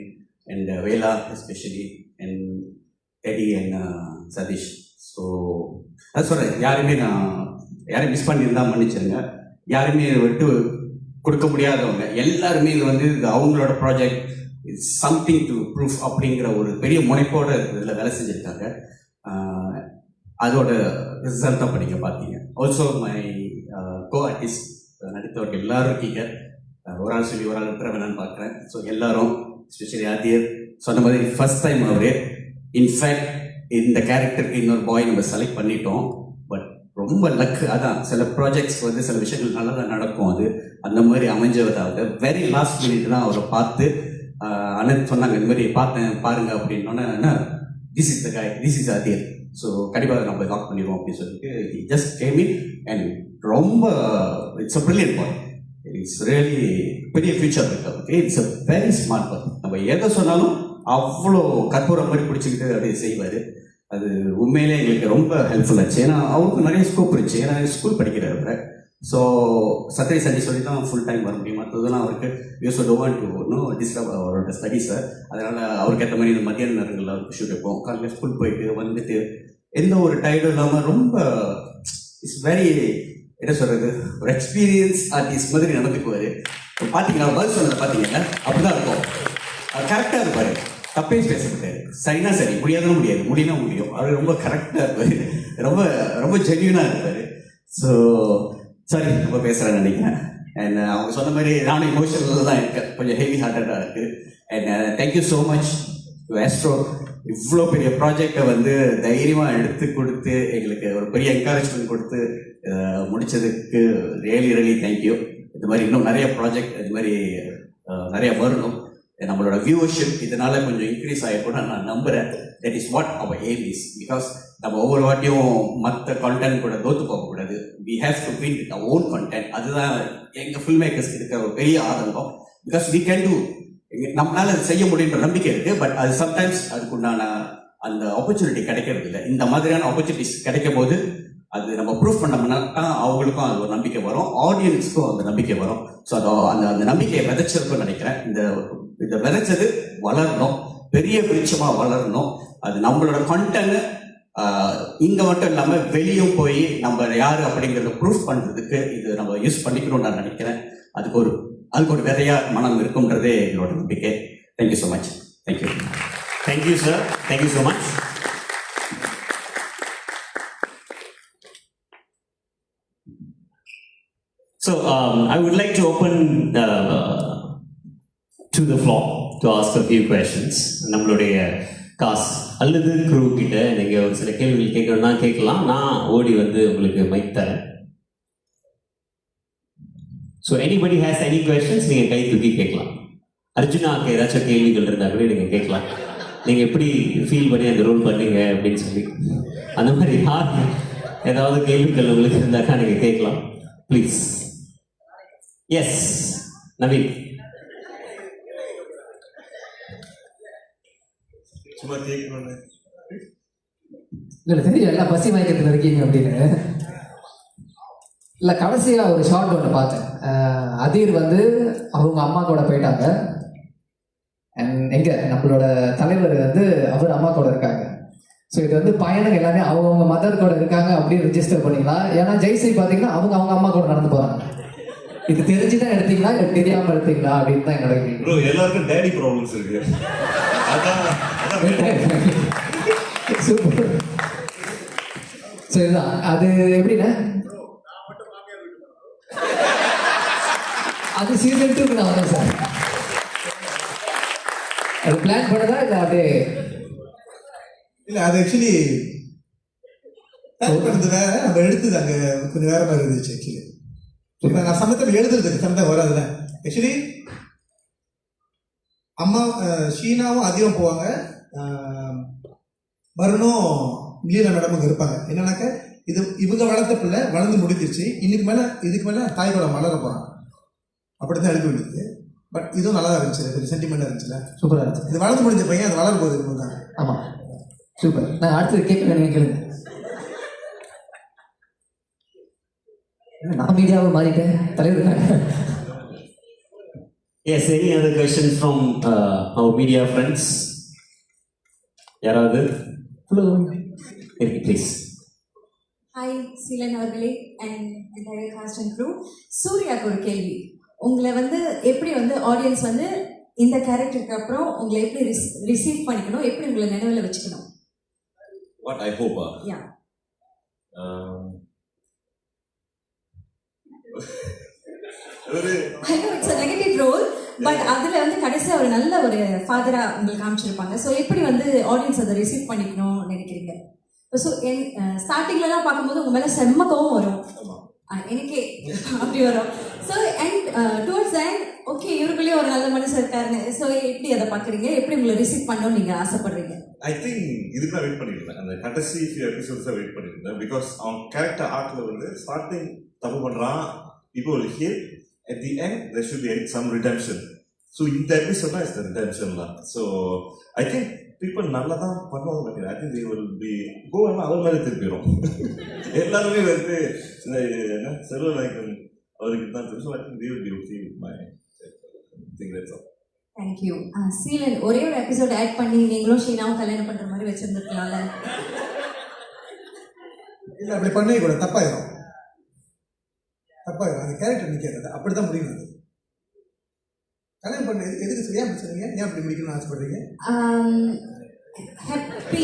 and Vela especially, and Teddy and Sathish. So அது சொல்கிறேன், யாரையும் மிஸ் பண்ணியிருந்தா மன்னிச்சிருங்க. யாருமே விட்டு கொடுக்க முடியாதவங்க எல்லாருமே இது வந்து அவங்களோட ப்ராஜெக்ட் சம்திங் டு ப்ரூஃப் அப்படிங்கிற ஒரு பெரிய முனைப்போட இதில் வேலை செஞ்சுருக்காங்க. அதோட ரிசல்ட் தான் நீங்கள் பார்த்தீங்க. ஆல்சோ மை கோ ஆர்டிஸ்ட் நடித்தவர்கள் எல்லாரும் இருக்கீங்க. ஒரு ஆள் சொல்லி ஒரு ஆள் விட்டுற வேணான்னு பார்க்குறேன். ஸோ எல்லாரும், எஸ்பெஷலி ஆதியர் சொன்ன மாதிரி ஃபர்ஸ்ட் டைம் அவரு. இன்ஃபேக்ட் இந்த கேரக்டருக்கு இன்னொரு பாய் நம்ம செலக்ட் பண்ணிட்டோம். பட் ரொம்ப லக். அதான் சில ப்ராஜெக்ட்ஸ் வந்து சில விஷயங்கள் நல்லா தான் நடக்கும். அது அந்த மாதிரி அமைஞ்சவதாவது வெரி லாஸ்ட் மினிட் தான் அவரை பார்த்து அண்ணன் சொன்னாங்க, இந்த மாதிரி பார்த்தேன் பாருங்க அப்படின்னோன்னா, திஸ் இஸ் த காய், திஸ் இஸ் ஆதியர், ஸோ கண்டிப்பாக நம்ம லாக் பண்ணிடுவோம் அப்படின்னு சொல்லிட்டு ஜஸ்ட் கேம் இன். அண்ட் ரொம்ப it's a brilliant bye. It's really பெரிய ஃபியூச்சர் இருக்கு அவருக்கு. It's a very smart boy. நம்ம எதை சொன்னாலும் அவ்வளோ கற்பூரம் மாதிரி பிடிச்சிக்கிட்டு அப்படியே செய்வார். அது உண்மையிலே எங்களுக்கு ரொம்ப ஹெல்ப்ஃபுல் ஆச்சு. ஏன்னா அவருக்கு நிறைய ஸ்கோப் இருந்துச்சு. ஏன்னா ஸ்கூல் படிக்கிறாரு. ஸோ சட்டர்டே சண்டே சொல்லி தான் ஃபுல் டைம் வர முடியும். மற்றதெல்லாம் அவருக்கு யூஸ் டோவான் டு டிஸ்டர்ப் அவரோட ஸ்டடீஸை. அதனால் அவருக்கு ஏற்ற மாதிரி இந்த மத்தியான நேரங்களில் அவருக்கு ஷூட் வைப்போம். காலையில் ஸ்கூல் போயிட்டு வந்துட்டு எந்த ஒரு டயர்டும் இல்லாமல் ரொம்ப இட்ஸ் வெரி, என்ன சொல்கிறது, ஒரு எக்ஸ்பீரியன்ஸ் ஆர்டிஸ்ட் மாதிரி நடந்துக்குவார். பார்த்தீங்களா பதில் சொன்னதை பார்த்தீங்கன்னா அப்படிதான் இருக்கும். கரெக்டாக இருப்பார், தப்பே பேசப்பட்டாரு. சரினா சரி, முடியாதுன்னு முடியாது, முடியும்னா முடியும். அவர் ரொம்ப கரெக்டாக இருப்பார், ரொம்ப ரொம்ப ஜென்யூனாக இருப்பார். ஸோ சாரி ரொம்ப பேசுகிறேன்னு நினைக்கிறேன். அண்ட் அவங்க சொன்ன மாதிரி நானும் இமோஷனல் தான் இருக்கேன், கொஞ்சம் ஹெவி ஹார்ட்டடாக இருக்குது. And thank you so much to astro. இவ்வளோ பெரிய ப்ராஜெக்டை வந்து தைரியமாக எடுத்து கொடுத்து எங்களுக்கு ஒரு பெரிய என்கரேஜ்மெண்ட் கொடுத்து முடித்ததுக்கு ரியலி தேங்க்யூ. இது மாதிரி இன்னும் நிறைய ப்ராஜெக்ட் இது மாதிரி நிறைய வரணும். நம்மளோட வியூவர்ஷிப் இதனால கொஞ்சம் இன்க்ரீஸ் ஆகிக்கூட நான் நம்புகிறேன். That is what our aim is. Because நம்ம ஒவ்வொரு வாட்டியும் மற்ற கண்டென்ட் கூட தோற்று போகக்கூடாது. We have to win with our own content. அதுதான் எங்கள் ஃபில்ம் மேக்கர்ஸ்க்கு இருக்கிற ஒரு பெரிய ஆதங்கம். பிகாஸ் வி கேன் டூ, நம்மளால அது செய்ய முடியுன்ற நம்பிக்கை இருக்கு. பட் அது சம்டைம்ஸ் அதுக்குண்டான அந்த ஆப்பர்ச்சுனிட்டி கிடைக்கிறது இல்லை. இந்த மாதிரியான ஆப்பர்ச்சுனிட்டிஸ் கிடைக்கும் போது அது நம்ம ப்ரூஃப் பண்ணோம்னா அவங்களுக்கும் அது ஒரு நம்பிக்கை வரும், ஆடியன்ஸுக்கும் அந்த நம்பிக்கை வரும். ஸோ அதை அந்த நம்பிக்கையை விதைச்சிருக்குன்னு நினைக்கிறேன். இந்த விதைச்சது வளரணும், பெரிய விருட்சமா வளரணும். அது நம்மளோட கண்டென்ட் இங்க மட்டும் இல்லாம வெளியும் போய் நம்ம யாரு அப்படிங்கறத ப்ரூஃப் பண்றதுக்கு இது நம்ம யூஸ் பண்ணிக்கணும்னு நான் நினைக்கிறேன். அதுக்கு ஒரு விதையா மனம் இருக்கும்ன்றதே எங்களோட நம்பிக்கை. Thank you so much. Thank you. Thank you sir. Thank you so much. So I would like to open to the floor to ask a few questions. நம்மளுடைய காஸ்ட் அல்லது க்ரூ கிட்ட நீங்கள் ஒரு சில கேள்விகள் கேட்கணும்னா கேட்கலாம். நான் ஓடி வந்து உங்களுக்கு மைக் தரேன். So anybody has any questions நீங்கள் கை தூக்கி கேட்கலாம். அர்ஜுனாவுக்கு ஏதாச்சும் கேள்விகள் இருந்தால் கூட நீங்கள் கேட்கலாம். நீங்கள் எப்படி ஃபீல் பண்ணி அந்த ரோல் பண்ணீங்க அப்படின்னு சொல்லி அந்த மாதிரி ஏதாவது கேள்விகள் உங்களுக்கு இருந்தாக்கா நீங்கள் கேட்கலாம். ப்ளீஸ். எஸ் நவீன். சும்மா கேட்கணும்னு இல்லை தெரியும் எல்லாம் பசி மயக்கத்தில் இருக்கீங்க அப்படின்னு. இல்லை கடைசியாக ஒரு ஷார்ட் ஒன்று பார்த்தேன். அதீர் வந்து அவங்க அம்மா கூட போயிட்டாங்க. அண்ட் எங்கே நம்மளோட தலைவர் வந்து அவர் அம்மா கூட இருக்காங்க. ஸோ இது வந்து பயணம் எல்லாமே அவங்கவுங்க மதர் கூட இருக்காங்க அப்படின்னு ரிஜிஸ்டர் பண்ணிக்கலாம். ஏன்னா ஜெய்ஸ்ரீ பார்த்தீங்கன்னா அவங்க அம்மா கூட நடந்து போகிறாங்க. இது தெரிஞ்சுதான் எடுத்தீங்களா இல்லை தெரியாமல் எடுத்தீங்களா அப்படின்னு தான் என்னோட கேள்வி. ப்ரோ எல்லாருக்கும் டேடி ப்ராப்ளம்ஸ் இருக்கு. அதான் சூப்பர். ஸோ இதுதான் அது எப்படின்னா அது சீசன் 2க்கு நான் வரேன் சார். அது பிளான் பண்ணதா இல்லை அப்படியே? இல்லை அது ஆக்சுவலி பிளான் பண்ணது வேற, நம்ம எடுத்தது அங்கே கொஞ்சம் வேற மாதிரி இருந்துச்சு ஆக்சுவலி. நான் சமயத்தில் எழுதுறதுக்கு சமயத்தில் வராதுல. ஆக்சுவலி அம்மா ஷீனாவும் அதிகம் போவாங்க, வருணும் லீலா மேடமும் இருப்பாங்க. என்னன்னாக்க இது இவங்க வளர்த்த பிள்ளை வளர்ந்து முடிஞ்சிருச்சு, இதுக்கு மேலே தாய் கூட வளர போகிறாங்க. அப்படி தான் எழுத வேண்டியது. பட் இதுவும் நல்லா தான் இருந்துச்சு, கொஞ்சம் சென்டிமெண்டாக இருந்துச்சுல. சூப்பராக இருந்துச்சு. இது வளர்ந்து முடிஞ்ச பையன், அது வளரும் போது தான். ஆமாம் சூப்பர். நான் அடுத்தது கேட்க நீங்கள் கேளுங்க. நான் மீடியாவை மாறிட்டேன் தலைவர். Yes, any other questions from our media friends? யாராவது? ப்ளீஸ். ஹாய் சீலன் அவர்களே and entire cast and crew. சூர்யாவுக்கு ஒரு கேள்வி. உங்களை வந்து எப்படி வந்து ஆடியன்ஸ் வந்து இந்த கேரக்டருக்கு அப்புறம் உங்களை எப்படி ரிசீவ் பண்ணிக்கணும், எப்படி உங்களை நினைவில் வச்சுக்கணும்? What I hope. Yeah I know it's a negative role, but அதுல வந்து கடைசியா ஒரு நல்ல ஒரு ஃபாதரா உங்களுக்கு காமிச்சிருப்பாங்க. ஸோ எப்படி வந்து ஆடியன்ஸ் அதை ரிசீவ் பண்ணிக்கணும்னு நினைக்கிறீங்க? ஸோ ஸ்டார்டிங்லலாம் பார்க்கும்போது உங்க மேல செம்ம கோவம் வரும், எனக்கே அப்படி வரும். So and towards and okay இவருக்குள்ளேயே ஒரு நல்ல மனுஷன் இருக்காருன்னு. ஸோ எப்படி அதை பார்க்குறீங்க, எப்படி உங்களை ரிசீவ் பண்ணணும்னு நீங்கள் ஆசைப்படுறீங்க? ஐ திங்க் இதுக்கு நான் வெயிட் பண்ணிருந்தேன், அந்த கடைசி எபிசோட்ஸை வெயிட் பண்ணியிருந்தேன். பிகாஸ் அவன் கேரக்டர் ஆர்ட்ல வந்து ஸ்டார்டிங் தப்பு பண்றான், people will hear at the end there should be some redemption. So in the episode is the redemption la. So I think people நல்லா தான் பண்ணுவாங்க நினைக்கிறேன். I think they will be go and அவர் மாதிரி திருப்பிடும். எல்லாருமே வந்து என்ன செல்வநாயகன் அவருக்கு தான் தெரியும். So I think they will be okay with my thing. That's all. Thank you. Seelan ஒரே ஒரு எபிசோட் ஆட் பண்ணி நீங்களும் ஷீனாவும் கல்யாணம் பண்ற மாதிரி வச்சிருந்துருக்கலாம்ல. இல்லை அப்படி பண்ணவே கூட தப்பாயிடும். அந்த கேரக்டர் நிற்கிறது அப்படிதான் முடியும். அது கல்யாணம் பண்ண எதுக்கு சரியா அப்படி சொன்னீங்க? ஏன் அப்படி முடிக்கணும்னு ஆசைப்படுறீங்க? ஹாப்பி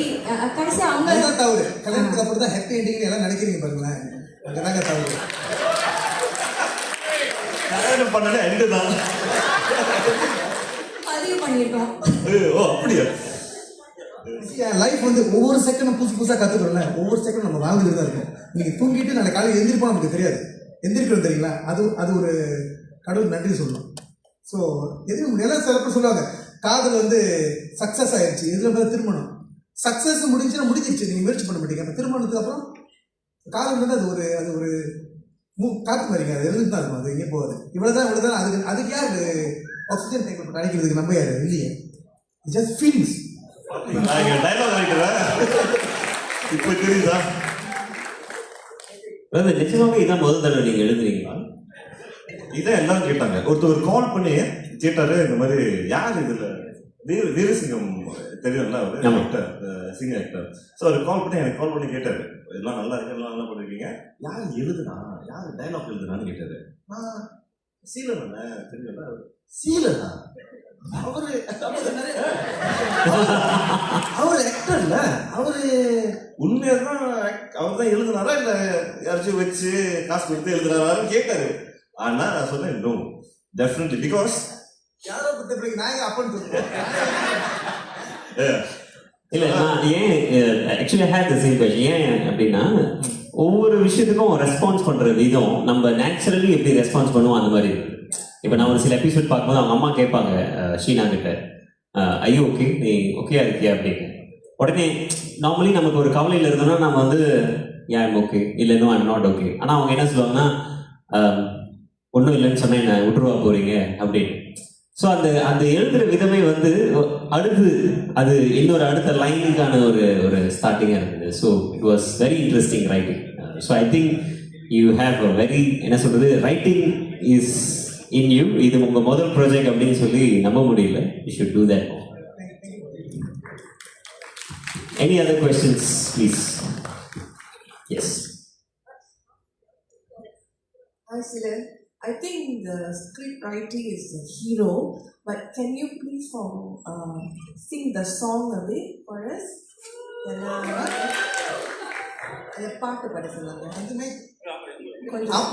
கடைசி அவங்க அதுதான் தவறு. கல்யாணத்துக்கு அப்புறம் தான் ஹாப்பி எண்டிங் எல்லாம் நினைக்கிறீங்க பாருங்களேன், அங்கதாங்க தவறு. கல்யாணம் பண்ணல எண்டு தான் பதிவு பண்ணிருக்கோம். ஓ அப்படியா? என் லைஃப் வந்து ஒவ்வொரு செகண்டும் புதுசாக கற்றுக்கிறோம்ல, ஒவ்வொரு செகண்டும் நம்ம வாழ்ந்துட்டு தான் இருக்கோம். நீங்கள் தூங்கிட்டு நாளைக்கு காலையில் எந்திரிப்போம் நமக்கு தெரியாது. எந்திரிக்கணும் தெரியுங்களா? அது ஒரு கடவுள் நன்றி சொல்லணும். ஸோ எதுவும் எல்லாம் சில பேர் சொல்லுவாங்க காதல் வந்து சக்ஸஸ் ஆயிடுச்சு, இதில் வந்து திருமணம் சக்ஸஸ் முடிஞ்சுன்னா முடிஞ்சிருச்சு, நீங்கள் முயற்சி பண்ண மாட்டீங்க. அந்த திருமணத்துக்கு அப்புறம் காதல் வந்து அது ஒரு காற்று மாதிரிங்க, அது எழுதுட்டு தான் இருக்கும், அது எங்கே போகாது. இவ்வளோதான் அதுக்கு யார் ஆக்சிஜன் டேங்க் அடைக்கிறதுக்கு நம்ம யார் இல்லையே, ஜஸ்ட் ஃபீலிங்ஸ். டைலாக் ரைட்டரா இப்போ தெரியுதா? நிச்சயமாவே இதான் முதல் தடவை நீங்க எழுதுறீங்களா? இதான் எல்லாரும் கேட்டாங்க. ஒருத்தர் கால் பண்ணி கேட்டாரு, இந்த மாதிரி யார் இதுல வீரசிங்கம் தெரியும்ல, அவர் ஆக்டர், சிங்கர் ஆக்டர். ஸோ அவர் எனக்கு கால் பண்ணி கேட்டாரு, எல்லாம் நல்லா இருக்கு, எல்லாம் நல்லா பண்ணிருக்கீங்க, யார் எழுதுனா, யார் டைலாக் எழுதுனான்னு கேட்டாரு. சீலன் தெரியும்ல, சீலனா அவரு ஆக்டர்ல, அவரு உண்மையாதான் அவர் தான் எழுதுனாரா இல்ல யாராச்சும் வச்சு காசு கொடுத்து எழுதுனாரான்னு கேட்டாரு. ஆனா நான் சொன்னேன் நோ, டெஃபினெட்லி, பிகாஸ் யாரோ பத்தி நான் அப்பன்னு சொல்லுவேன். இல்ல நான் ஏன் actually hate the same question. ஏன் அப்படின்னா ஒவ்வொரு விஷயத்துக்கும் ரெஸ்பான்ஸ் பண்ற விதம் நம்ம நேச்சுரலி எப்படி ரெஸ்பான்ஸ் பண்ணுவோம் அந்த மாதிரி இருக்கு. இப்போ நான் ஒரு சில எபிசோட் பார்க்கும்போது அவங்க அம்மா கேட்பாங்க ஷீனா கிட்ட, ஐயோ ஓகே நீ ஓகேயா இருக்கியா அப்படின்னு. உடனே நார்மலி நமக்கு ஒரு கவலையில் இருந்தோம்னா நம்ம வந்து ஏன் ஓகே இல்லை நோ ஐம் நாட் ஓகே. ஆனால் அவங்க என்ன சொல்லுவாங்கன்னா ஒன்றும் இல்லைன்னு சொன்னா என்ன விட்டுருவா போறீங்க அப்படின்னு. ஸோ அந்த எழுதுகிற விதமே வந்து அடுத்து அது இன்னொரு அடுத்த லைனுக்கான ஒரு ஸ்டார்டிங்காக இருந்தது. So it was very interesting writing. So I think you have a very என்ன சொல்றது, ரைட்டிங் இஸ் இன் யூ. இது உங்கள் முதல் ப்ராஜெக்ட் அப்படின்னு சொல்லி நம்ப முடியல. You should do that. Any other questions, please? Yes. Hi, Silan. I think the script writing is the hero, but can you please sing the song a bit for us? அந்த பாட்டு பாட சொன்னாங்க.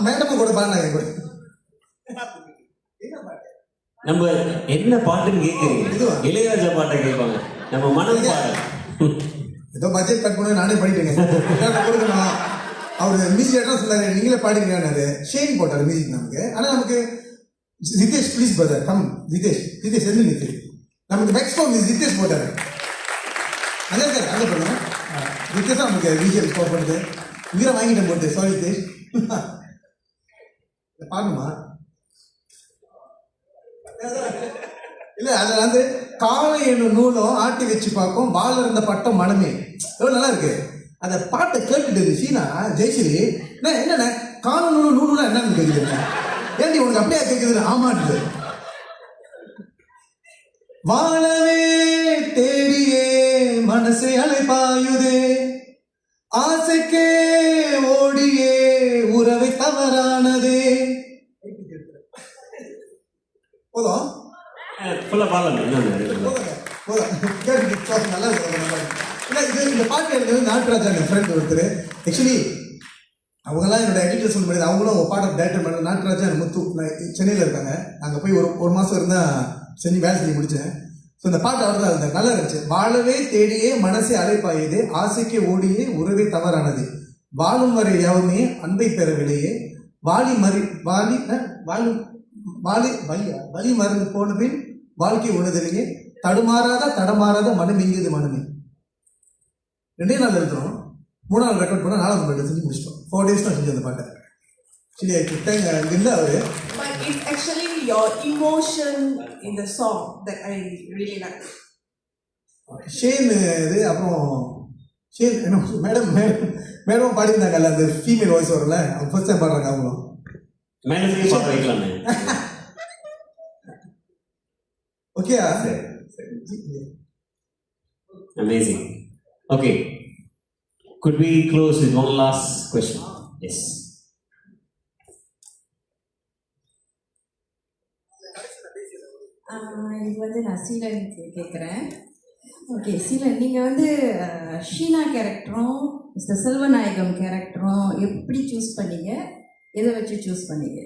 Madam கூட பாடினாங்க. நம்ம என்ன பாட்டுன்னு கேட்குறீங்க? இளையராஜா பாட்டை கேட்பாங்க. நம்ம மனம் பாடு. ஏதோ பட்ஜெட் கட் பண்ண நானே பாடிட்டேங்க. கொடுக்கணும். அவர் மியூசிக் டேரக்டர் சொன்னாரு நீங்களே பாடிக்கிறாரு. ஷேன் போட்டார் மியூசிக் நமக்கு. ஆனால் நமக்கு Jitesh please brother come. Jitesh எந்த நிதி நமக்கு மேக்ஸிமம் ஜிதேஷ் போட்டாரு. அங்கே இருக்காரு அங்கே பண்ணுங்க. ஜிதேஷ் தான் நமக்கு விஜிஎல் ஸ்கோர் பண்ணுது. உயிரை வாங்கிட்டேன் போட்டு. சாரி ஜிதேஷ். பாடணுமா? இல்ல அதுல வந்து காலை என்னும் நூலும் ஆட்டி வச்சு பார்க்கும் வாழ இருந்த பட்டம் மனமே. எவ்வளவு நல்லா இருக்கு. அந்த பாட்டை கேட்டுட்டு சீனா ஜெயஸ்ரீ என்னென்ன கால நூலும் நூலுலாம் என்னன்னு கேக்குது. ஏன்டி உனக்கு அப்படியே கேக்குது? ஆமாட்டு. வாழவே தேடியே மனசை அலைபாயுதே, ஆசைக்கே ஓடியே உறவை தவறானதே. போதும் நல்லா இருக்கு. இந்த பாட்டு எடுத்தது நாட்ராஜா என் ஃப்ரெண்ட் ஒருத்தர். ஆக்சுவலி அவங்கெல்லாம் என்னோட எடிட்டர் சொல்ல முடியாது. அவங்களும் ஒரு பாட் ஆஃப் டைரக்டர் பண்ண நாட்ராஜா முத்து சென்னையில் இருக்காங்க. அங்கே போய் ஒரு மாதம் இருந்தால் செஞ்சு வேலை செஞ்சு முடித்தேன். ஸோ இந்த பாட்டு அவர் தான் இருந்தார். நல்லா இருந்துச்சு. வாழவே தேடியே மனசை அலைப்பாயுது, ஆசைக்கு ஓடியே உறவே தவறானது, வாழும் வரை யாவுமே அன்பை பெறவில்லையே, வாலி மறந்து போன பின் வாழ்க்கை உணர்தலையே, தடமாறாத மனம் எங்கியது மனமே. 2 நாள் எழுதுறோம். 3 ரெக்கார்ட் பண்ண 4வது பாட்டு செஞ்சு முடிச்சிட்டோம். 4 days தான் செஞ்சு அந்த பாட்டை. சரி இல்லை அவரு. But it's actually your emotion in the song that I really like. Shane இது அப்புறம் ஷேன் என்ன மேடம் பாடியிருந்தாங்கல்ல அந்த ஃபீமேல் வாய்ஸ் வரல. அவங்க ஃபர்ஸ்ட் டைம் பாடுறாங்க. அவங்களும் மேனேஜ் பாட்டு வைக்கலாமே. Okay. Amazing. Okay. Could we close with one last question? Yes. இது வந்து நான் சீலனுக்கு கேட்குறேன். ஓகே சீலன், நீங்கள் வந்து ஷீனா கேரக்டரும் மிஸ்டர் செல்வநாயகம் கேரக்டரும் எப்படி சூஸ் பண்ணீங்க? எதை வச்சு சூஸ் பண்ணீங்க?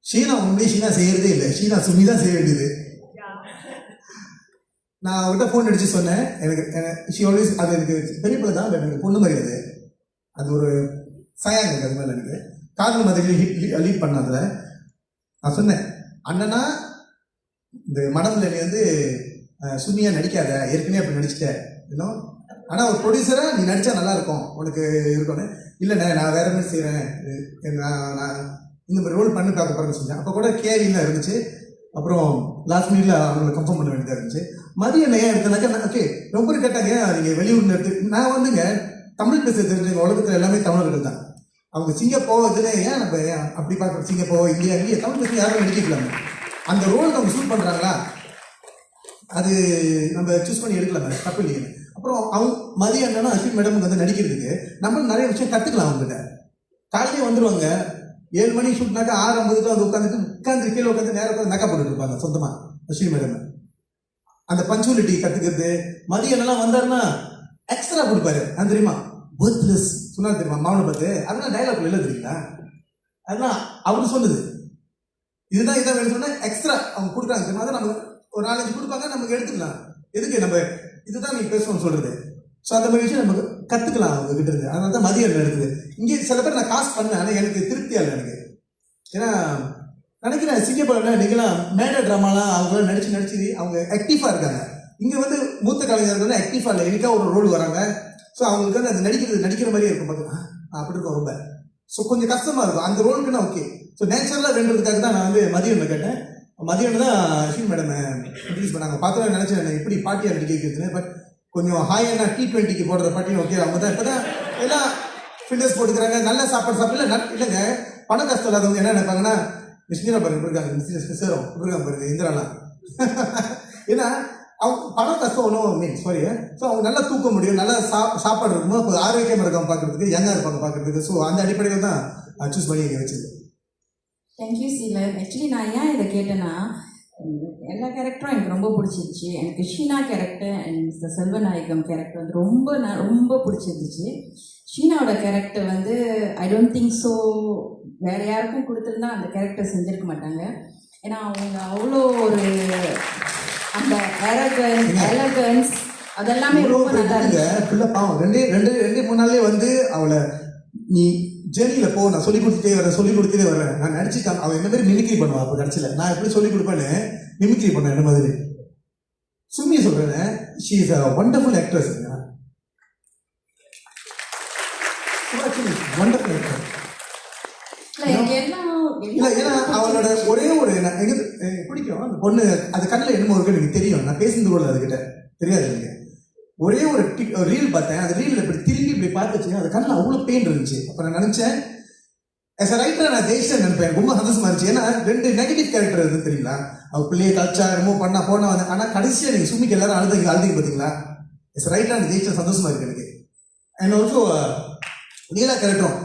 ஷீனா உண்மையே ஷீனா செய்யறதே இல்லை. ஷீனா சுமி தான் செய்ய வேண்டியது. நான் அவர்கிட்ட ஃபோன் அடிச்சு சொன்னேன். எனக்கு ஷி ஆல்வேஸ் அது எனக்கு பெரிய பிள்ளை தான். எனக்கு பொண்ணு மாதிரி அது ஒரு சயாங்க இருக்கு. அது மேலே எனக்கு காதல் மாதிரி லீட் பண்ணதில் நான் சொன்னேன், அண்ணனா இந்த மனதில் நீ வந்து சுமியா நடிக்காத, ஏற்கனவே அப்படி நடிச்சிட்டேன் இன்னும். ஆனால் ஒரு ப்ரொடியூசராக நீ நடித்தா நல்லா இருக்கும் உனக்கு இருக்கணும். இல்லைண்ணே நான் வேற மாதிரி செய்கிறேன், நான் இந்த மாதிரி ரோல் பண்ணி பார்க்க போகிறேன்னு செஞ்சேன். அப்போ கூட கேவிலாம் இருந்துச்சு. அப்புறம் லாஸ்ட் மினிட்ல அவங்களை கன்ஃபார்ம் பண்ண வேண்டியதாக இருந்துச்சு. மதியம் ஏன் எடுத்தனாக்கா ஓகே ரொம்ப கேட்டாங்க நீங்கள் வெளியூர்ல எடுத்து. நான் வந்துங்க தமிழ் பேச தெரிஞ்சவங்க உலகத்தில் எல்லாமே தமிழர்கள் தான். அவங்க சிங்கப்பூர் இதுல ஏன் நம்ம அப்படி பார்க்குறோம், சிங்கப்பூர் இந்தியா இங்கே தமிழ் பேச யாரும் நடிக்கலாமே. அந்த ரோல் அவங்க சூட் பண்ணுறாங்களா அது நம்ம சூஸ் பண்ணி எடுக்கலாமே, தப்பு இல்லைங்க. அப்புறம் அவங்க மதியம் என்னன்னா அஸ்வின் மேடம் வந்து நடிக்கிறதுக்கு நம்ம நிறைய விஷயம் கற்றுக்கலாம். அவங்ககிட்ட காலையிலே வந்துடுவாங்க. 7 மணி ஷூட்னாக்கா 6:50 வந்து உட்காந்து கீழே உட்காந்து நேரம் உட்காந்து மேக்கப் போட்டுட்டு இருப்பாங்க சொந்தமாக அஸ்வின் மேடம். அந்த பஞ்சுவலிட்டி கற்றுக்கிறது. மதியம் என்னெல்லாம் வந்தாருன்னா எக்ஸ்ட்ரா கொடுப்பாரு. அது தெரியுமா ஒர்த்லெஸ் சொன்னாரு தெரியுமா மாவனை பார்த்து. அதெல்லாம் டைலாக் இல்லை தெரியுங்களா, அதெல்லாம் அவரு சொன்னது. இதுதான் இதான் வேணும் சொன்னா எக்ஸ்ட்ரா அவங்க கொடுக்குறாங்க தெரியுமா. அதை நம்ம ஒரு 4-5 கொடுப்பாங்க, நமக்கு எடுத்துக்கலாம். எதுக்கு நம்ம இதுதான் நீ பேசணும்னு சொல்றது. ஸோ அந்த மாதிரி விஷயம் நமக்கு கற்றுக்கலாம் அவங்க கிட்ட இருந்து. அதனால தான் மதியம் எடுக்குது. இங்கே சில பேர் நான் காசு பண்ணேன், ஆனால் எனக்கு திருப்தியா இல்லை எனக்கு. ஏன்னா நினைக்கிறேன் சிங்கப்பூர்ல நீங்களாம் மேடை ட்ராமாலாம் அவங்களாம் நடிச்சு அவங்க ஆக்டிவாக இருக்காங்க. இங்கே வந்து மூத்த கலைஞர்கள் ஆக்டிவாக இல்லை, எனக்கா ஒரு ரோல் வராங்க. ஸோ அவங்களுக்கு வந்து அது நடிக்கிற மாதிரியே இருக்கும். பார்த்து அப்படி இருக்கும் ரொம்ப. ஸோ கொஞ்சம் கஷ்டமா இருக்கும் அந்த ரோலுக்குன்னா. ஓகே, ஸோ நேச்சுரலாக வேண்டதுக்காக தான் நான் வந்து மதியம் கேட்டேன். மதியம் தான் அஸ்வின் மேடம் இன்ட்ரடியூஸ் பண்ணாங்க. பார்த்தா நினச்சேன் எப்படி பாட்டியாக ரெடி கேட்குறதுன்னு. பட் கொஞ்சம் ஹாயாக T20க்கு போடுற பாட்டியும் ஓகே. அவங்க தான் இப்போ தான் எல்லாம் ஃபிட்னஸ் போட்டுக்கிறாங்க, நல்ல சாப்பாடு சாப்பிடல. இல்லைங்க, பணம் கஷ்டம் இல்லாதவங்க என்ன நினைப்பாங்கன்னா, மிஸ்டீரா பாருங்க இருக்காங்க, மிஸ்டர் சேரும் இருக்காங்க பாருங்க இந்திராலாம். ஏன்னா அவங்க பணம் கஷ்டம் ஒன்றும் மீன் சாரி. ஸோ அவங்க நல்லா தூக்க முடியும், நல்லா சாப்பாடு இருக்குமோ, இப்போ ஆரோக்கியமாக இருக்காங்க பார்க்கறதுக்கு, யங்காக இருப்பாங்க பார்க்கறதுக்கு. ஸோ அந்த அடிப்படையில் தான் சூஸ் பண்ணி இங்கே வச்சது. தேங்க்யூ சீலர். ஆக்சுவலி நான் ஏன் இதை கேட்டேன்னா, எல்லா கேரக்டரும் எனக்கு ரொம்ப பிடிச்சிருச்சு. எனக்கு Sheena character and Selvanayagam character வந்து ரொம்ப பிடிச்சிருந்துச்சு. ஷீனாவோட கேரக்டர் வந்து ஐ டோன்ட் திங்க் ஸோ வேற யாருக்கும் கொடுத்துருந்தா அந்த கேரக்டர் செஞ்சிருக்க மாட்டாங்க. ஏன்னா அவங்க அவ்வளோ ஒரு அந்த எலகன்ஸ் அதெல்லாமே ரொம்ப நல்லா இருந்துச்சு. ஃபுல்லாக பாவம் 2-3 நாள்லேயே வந்து அவளை நீ ஜேர்னியில் போ, நான் சொல்லி கொடுத்துட்டே வரேன். நான் நடிச்சுட்டான். அவன் என்ன மாதிரி மிமிக்ரி பண்ணுவான். அப்போ கடைசியில் நான் எப்படி சொல்லி கொடுப்பேன்னு மிமிக்ரி பண்ணேன் என்ன மாதிரி. சும்மியை சொல்கிறேன், she is a wonderful actress. Wonderful actor. இல்லை, ஏன்னா அவளோட ஒரே ஒரு எனக்கு பிடிக்கும் அந்த பொண்ணு. அது கண்ணில் என்னமோ இருக்குன்னு எனக்கு தெரியும். நான் பேசுறது கூட அதுக்கிட்ட தெரியாது எனக்கு. ஒரே ஒரு ரீல் பார்த்தேன். அந்த ரீலில் இப்படி திரும்பி இப்படி பார்த்துச்சு, அது கண்ணில் அவ்வளோ பெயின் இருந்துச்சு. அப்போ நான் நினச்சேன், ஆஸ் அ ரைட்டர் நான் ஜெயிச்சேன் நினைப்பேன். ரொம்ப சந்தோஷமா இருந்துச்சு. ஏன்னா 2 நெகட்டிவ் கேரக்டர் இருக்கு தெரியுங்களா. அவள் பிள்ளையை கல்ச்சா ரிமூவ் பண்ணா போனா வந்து, ஆனால் கடைசியாக நீங்கள் சும்மிக்கு எல்லாரும் அழுதிங்க பார்த்தீங்களா. ஆஸ் அ ரைட்டர் நான் ஜெயிச்ச சந்தோஷமா இருக்கு எனக்கு. அண்ட் ஆல்சோ நீலா கேரக்டரும்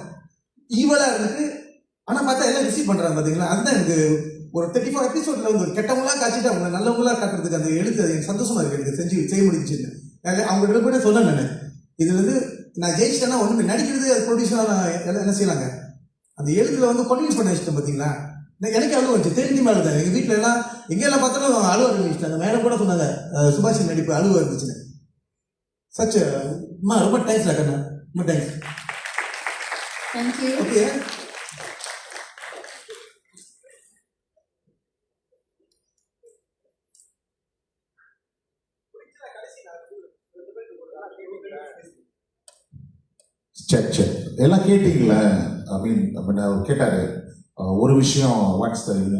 ஈவலாக இருந்துட்டு, ஆனால் பார்த்தா எல்லாம் ரிசீவ் பண்ணுறாங்க பார்த்தீங்களா. அதுதான் எனக்கு ஒரு 34 எபிசோட்ல வந்து கெட்டவங்களா காய்ச்சிட்டு அவங்க நல்லவங்களா காட்டுறதுக்கு அந்த எழுத்து அது எனக்கு சந்தோஷமா இருக்கு. எனக்கு செய்ய முடிஞ்சுன்னு அவங்க 2 பேரும் சொன்னேன். நான் இது வந்து நான் ஜெயிச்சிட்டேன்னா ஒன்றுமே நடிக்கிறது அது ப்ரொடியூசராக நான் என்ன செய்யலாங்க. அந்த எழுத்துல வந்து கன்வின்ஸ் பண்ண வச்சுட்டேன் பார்த்தீங்களா. எனக்கு அழுவ வச்சு தெரிஞ்சு மேலே தான். எங்கள் வீட்டில் எல்லாம் எங்கெல்லாம் பார்த்தாலும் அழுவ ஆரம்பிச்சிட்டு. அந்த மேடம் கூட சொன்னாங்க சுபாஷின் நடிப்பு அழுவ இருந்துச்சுன்னு. சச் ரொம்ப தேங்க்ஸ்ல கண்ணா, ரொம்ப தேங்க்ஸ். ஓகே, சரி எல்லாம் கேட்டீங்களா? ஐ மீன் அவர் கேட்டாரு ஒரு விஷயம், வாட்ஸ் த இது.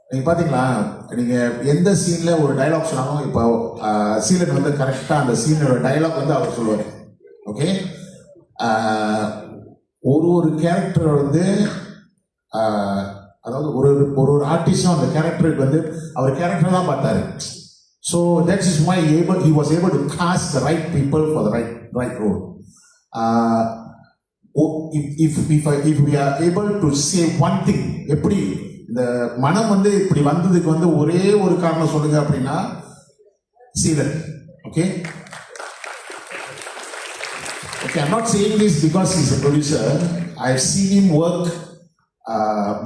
நீங்கள் பார்த்தீங்களா, நீங்கள் எந்த சீனில் ஒரு டைலாக் சொன்னாலும் இப்போ சீலன் வந்து கரெக்டாக அந்த சீனோட டைலாக் வந்து அவர் சொல்லுவார். ஓகே, ஒரு கேரக்டர் வந்து அதாவது ஒரு ஆர்டிஸ்டும் அந்த கேரக்டருக்கு வந்து அவர் கேரக்டர் தான் பார்த்தாரு. So that is my he was able to cast the right people for the right role. If we are able to say one thing, எப்படி இந்த மனம் வந்து இப்படி வந்ததுக்கு வந்து ஒரே ஒரு காரணம் சொல்லுங்க அப்படின்னா Seelan. Okay, I'm not saying this because he's a producer. I've seen him work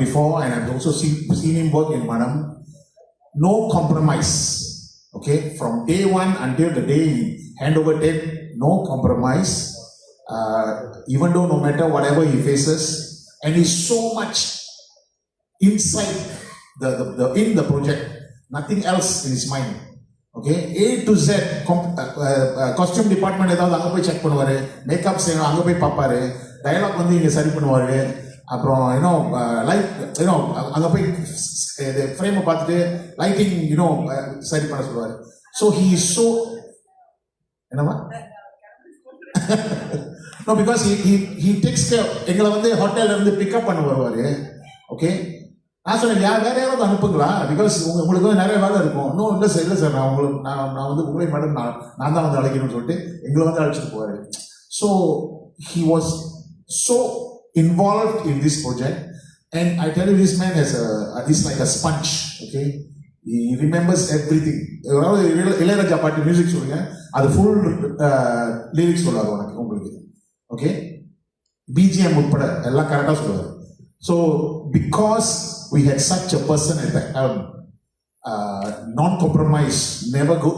before, and I've also seen him work in Manam. No compromise. Okay, from day one until the day he hand over tape, no compromise. Even though no matter whatever he faces, and he's so much inside in the project, nothing else in his mind. Okay, A to Z costume department ஏதாவது அங்கே போய் check பண்ணுவார், makeup செய்யணும் அங்கே போய் பார்ப்பாரு, dialogue வந்து இங்கே சரி பண்ணுவார், அப்புறம் லைட் அங்கே போய் ஃப்ரேமை பார்த்துட்டு லைட்டிங் சரி பண்ண சொல்லுவார். ஸோ ஹீ இஸ் ஸோ என்னவா No, because he takes care. எங்களை வந்து ஹோட்டல்ல இருந்து பிக்கப் பண்ண வருவாரு. ஓகே, நான் சொன்னேன் வேற யாராவது அனுப்புங்களா, பிகாஸ் உங்களுக்கு வந்து நிறைய வேலை இருக்கும். இன்னும் இல்லை சார் நான் வந்து உங்களை மேடம் நான் தான் வந்து அழைக்கணும்னு சொல்லிட்டு எங்களை வந்து அழைச்சிட்டு போவாரு. So he was so involved in this project, and I tell you, this man is like a sponge. Okay, he remembers everything. Ilaiyaraaja பாட்டு மியூசிக் சொல்லுங்க, அது ஃபுல் லிரிக்ஸ் சொல்லுவார் உங்களுக்கு. ஓகே, பிஜிஎம் உட்பட எல்லாம் கரெக்டாக சொல்லுவார். So because we had such a person at the helm, non-compromise,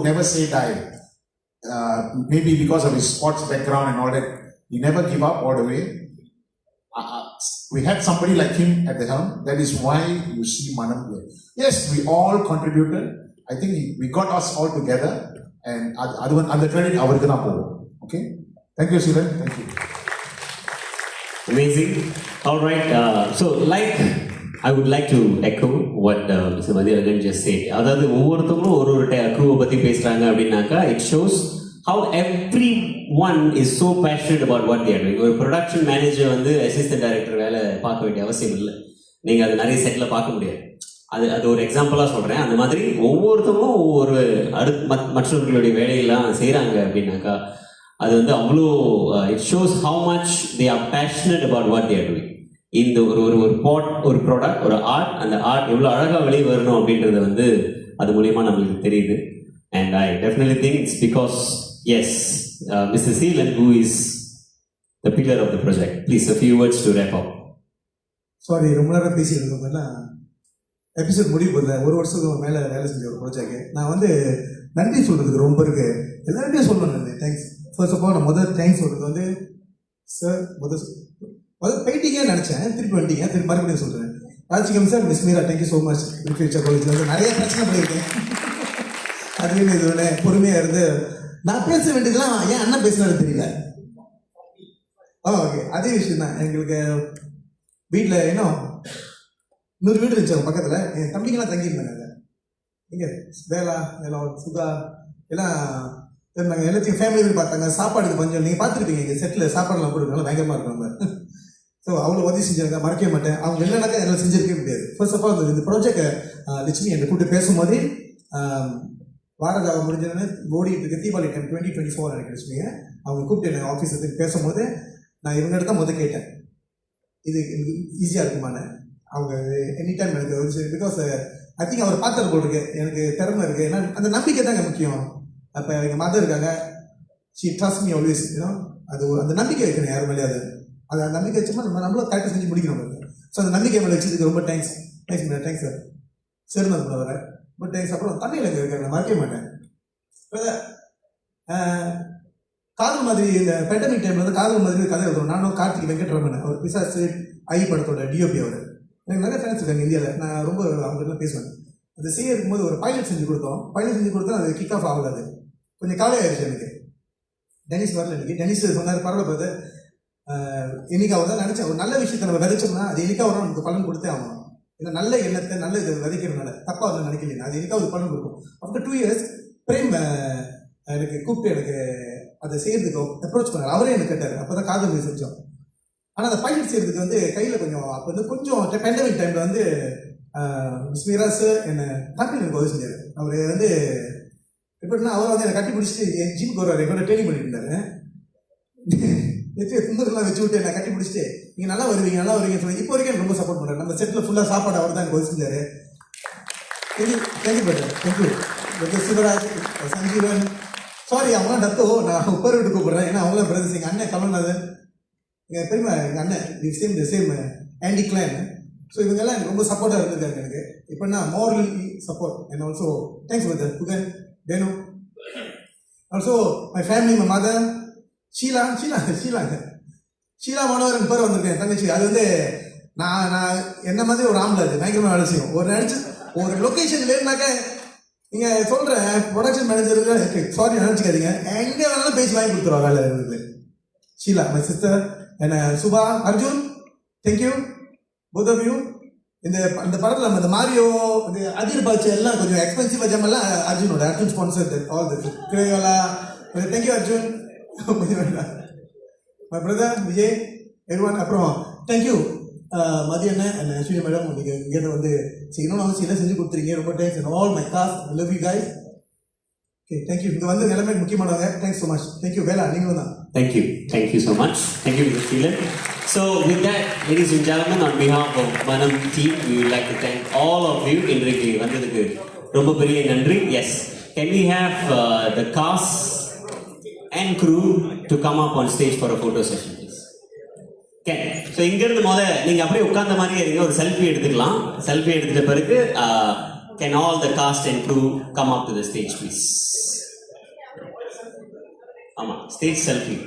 never say die. Maybe because of his sports background and all that, he never give up all the way. We had somebody like him at the helm. That is why you see Manam here. Yes, we all contributed. I think we got us all together, and the credit avarku na povom. Okay, thank you, Silan. Thank you. Amazing. All right. So, like, I would like to echo what Mr. Madhirajan just said. அதாவது ஒவ்வொருத்தவங்களும் ஒரு crew பத்தி பேசுறாங்க அப்படின்னாக்கா it shows how everyone is so passionate about what they are doing. ஒரு production manager வந்து assistant director வேலை பார்க்க வேண்டிய அவசியம் இல்லை. நீங்கள் அது நிறைய செட்டில் பார்க்க முடியாது. அது ஒரு எக்ஸாம்பிளாக சொல்கிறேன். அந்த மாதிரி ஒவ்வொருத்தவங்களும் ஒவ்வொரு மற்றவர்களுடைய வேலையெல்லாம் செய்கிறாங்க அப்படின்னாக்கா அது வந்து அவ்வளோ it shows how much they are passionate about what they are doing. இந்த ஒரு ப்ராடக்ட், ஒரு ஆர்ட், அந்த ஆர்ட் எவ்வளோ அழகாக வெளியே வரணும் அப்படின்றது வந்து அது மூலியமாக நம்மளுக்கு தெரியுது. And I definitely think it's because S mister Seelan who is the pillar of the project. Please, a few words to wrap up. Sorry, ரொம்ப நேரம் பேசிட்டு இருந்தோம். எபிசோட் முடிவு போகுது. ஒரு வருஷத்துக்கு மேலே வேலை செஞ்ச ஒரு ப்ராஜெக்ட். நான் வந்து நன்றி சொல்கிறதுக்கு ரொம்ப இருக்கு. எல்லாருமே சொல்லணும். தேங்க்ஸ். ஃபர்ஸ்ட் ஆஃப் ஆல் நான் முதல் தேங்க்ஸ் சொல்கிறது வந்து சார் முதல் போயிட்டீங்க நினச்சேன், திருப்பி வந்துட்டீங்க, திருப்பி மறுபடியும் சொல்கிறேன். Rajigam sir, miss Meera, thank you so much. Future காலேஜில் வந்து நிறைய பிரச்சனை பண்ணியிருக்கேன். அதுலேயும் இது ஒன்று பொறுமையாக இருந்து நான் பேச வேண்டியதுலாம் ஏன் அண்ணன் பேசுனாலும் தெரியல. ஓகே, அதே விஷயம் தான். எங்களுக்கு வீட்டில் இன்னும் 100 வீடு இருந்துச்சு பக்கத்தில். என் தம்பிங்கெல்லாம் தங்கியிருந்தாங்க. இங்கே வேலா சுகா எல்லாம் இருந்தாங்க. எல்லாத்தையும் ஃபேமிலி வீடு பார்த்தாங்க. சாப்பாடுக்கு கொஞ்சம் நீங்கள் பார்த்துருப்பீங்க, எங்கள் செட்டில் சாப்பாடுலாம் கொடுக்குறாங்க, பயங்கரமாக இருக்காங்க. ஸோ அவ்வளோ உதவி செஞ்சாங்க, மறக்கவே மாட்டேன். அவங்க இல்லைனாக்கா எல்லாம் செஞ்சிருக்கவே முடியாது. ஃபர்ஸ்ட் ஆஃப் ஆல் இந்த ப்ராஜெக்ட் லட்சுமி என்னை கூப்பிட்டு பேசும்போது வாரதாக முடிஞ்சதுன்னு ஓடிட்டு இருக்கு. தீபாவளி டைம் 2024 எனக்கு லட்சுமிங்க அவங்க கூப்பிட்டு எனக்கு ஆஃபீஸுக்கு பேசும்போது நான் இவங்ககிட்ட தான் முதல் கேட்டேன், இது ஈஸியாக இருக்குமான்னு. அவங்க எனி டைம் எனக்கு பிகாஸ் ஐ திங்க் அவர் பார்த்துட்டு போல் இருக்கு, எனக்கு திறமை இருக்குது. ஏன்னா அந்த நம்பிக்கை தாங்க முக்கியம். அப்போ எங்கள் மதர் இருக்காங்க, ஷீ ட்ரஸ்ட் மீ ஆல்வேஸ். அது அந்த நம்பிக்கை வைக்கணும் யாரும் மேலே. அது அந்த நம்பிக்கை வச்சோம்னா நம்மளும் கரெக்டாக செஞ்சு முடிக்கணும். ஸோ அந்த நம்பிக்கை மேலே வச்சதுக்கு ரொம்ப தேங்க்ஸ். Thanks sir. சரிண்ணா வர ரொம்ப தேங்க்ஸ். அப்புறம் தமிழில் எங்கே இருக்காங்க, நான் மறக்கவே மாட்டேன். காதல் மாதிரி இந்த பேண்டமிக் டைமில் வந்து காதல் மாதிரி கதை எழுதுவோம். நானும் கார்த்திக் வெங்கட்ரமன், அவர் பிசாசு ஐ படத்தோட டிஓபி. அவர் எனக்கு நிறைய ஃபேன்ஸ் இருக்காங்க இந்தியாவில். நான் ரொம்ப அவங்ககிட்ட பேசுவேன். அது செய்ய இருக்கும்போது ஒரு பைலட் செஞ்சு கொடுத்தோம். அது கிக் ஆஃப் ஆகலாது. கொஞ்சம் காலையாக ஆயிடுச்சு எனக்கு. டெனிஸ் வரல இன்னைக்கு. டெனிஸ் சொன்னார், பரவாயில்ல பார்த்து இன்னைக்கு அவர் தான் நினச்சேன், ஒரு நல்ல விஷயத்தை நம்ம விதைச்சோம்னா அது என்னைக்காக வரும், நமக்கு பலன் கொடுத்தே ஆகணும். ஏன்னா நல்ல எண்ணத்தை நல்ல இதை விதைக்கிறதுனால தப்பாக அதை நினைக்கல, அது என்னைக்காவது பலன் கொடுக்கும். ஆஃப்டர் 2 years பிரேம் எனக்கு கூப்பிட்டு எனக்கு அதை செய்யறதுக்கு அப்ரோச் பண்ணார். அவரே எனக்கு கேட்டார். அப்போ தான் காதல் செஞ்சோம். ஆனால் அந்த பைலட் செய்யறதுக்கு வந்து கையில் கொஞ்சம் அப்போ வந்து கொஞ்சம் பேண்டமிக் டைமில் வந்து ஸ்மிராஸ் என்னை தமிழ் எனக்கு உதவி செஞ்சார். அவர் வந்து எப்படின்னா அவர் வந்து என்னை கட்டி பிடிச்சிட்டு என் ஜிம்க்கு வருவார், எங்களோட ட்ரைனிங் பண்ணிட்டு இருந்தாரு. தும்புலாம் வச்சு விட்டு என்னை கட்டி பிடிச்சிட்டு நீங்கள் நல்லா வருவீங்கன்னு சொல்லி இப்போ வரைக்கும் எனக்கு ரொம்ப சப்போர்ட் பண்ணுறாரு. நம்ம செட்டில் ஃபுல்லாக சாப்பாடு அவர் தான் எனக்கு உதவி செஞ்சார். தேங்க்யூ பட்டர், தேங்க்யூ சிவராஜ், சஞ்சீவன். சாரி அவங்களாம் டத்தோ, நான் உப்பர் விட்டு கூப்பிட்றேன். ஏன்னா அவங்களாம் பிரதர்ஸ். எங்கள் அண்ணன் கமல்நாதன், எங்கள் பெரியமா, எங்கள் அண்ணன் சேம் ஆண்டி கிளான். ஸோ இவங்கெல்லாம் எனக்கு ரொம்ப சப்போர்ட்டாக இருந்திருக்காங்க எனக்கு. இப்போனா moral support. And also thanks for Pugan டேனோ. Also my family, my mother Sheela Manoharan பேர் வந்திருக்கேன் தங்கச்சி. அது வந்து நான் என்ன மாதிரி ஒரு ஆம்பளை, அது பயங்கரமாக வேலை செய்யும். ஒரு லொக்கேஷன் வேணுனாக்க நீங்கள் சொல்கிற ப்ரொடக்ஷன் மேனேஜருக்கு சாரி நினச்சிக்காதீங்க, எங்கே வேணாலும் பேசி வாங்கி கொடுத்துருவா வேலை இருக்குது. Sheela my sister. என்ன Subha, Arjun, thank you both of you. இந்த படத்தில் நம்ம இந்த மாரியோ, இந்த அதிர் பாட்சி எல்லாம் கொஞ்சம் எக்ஸ்பென்சிவ் ஜாமெல்லாம் Arjun sponsor all this Crayola. Thank you Arjun. My brother Vijay, everyone. அப்புறம் தேங்க்யூ மதியண்ணன் அண்ட் அஸ்வினி மேடம். நீங்கள் இங்கேருந்து வந்து செய்யணும்னு அவசியம் இல்லை, செஞ்சு கொடுத்துருக்கீங்க. ரொம்ப thanks. And all my cast, I love you guys. Okay, thank you. இங்கே வந்து நிலைமை முக்கியமானவங்க. Thanks so much. Thank you. Vela, நீங்களும் தான். Thank you so much. Thank you, Mr. Sheelan. So with that, ladies and gentlemen, on behalf of Manam team, we would like to thank all of you. இன்றைக்கு வந்ததுக்கு ரொம்ப பெரிய நன்றி. Yes, can we have the cast and crew to come up on stage for a photo session, please? Okay. So இங்கிருந்து நீங்க அப்படியே உட்கார்ந்த மாதிரி இருங்க, ஒரு செல்ஃபி எடுத்துக்கலாம். செல்ஃபி எடுத்துட்ட பிறகு can all the cast and crew come up to the stage, please? ஆமா, ஸ்டேஜ் செல்ஃபி.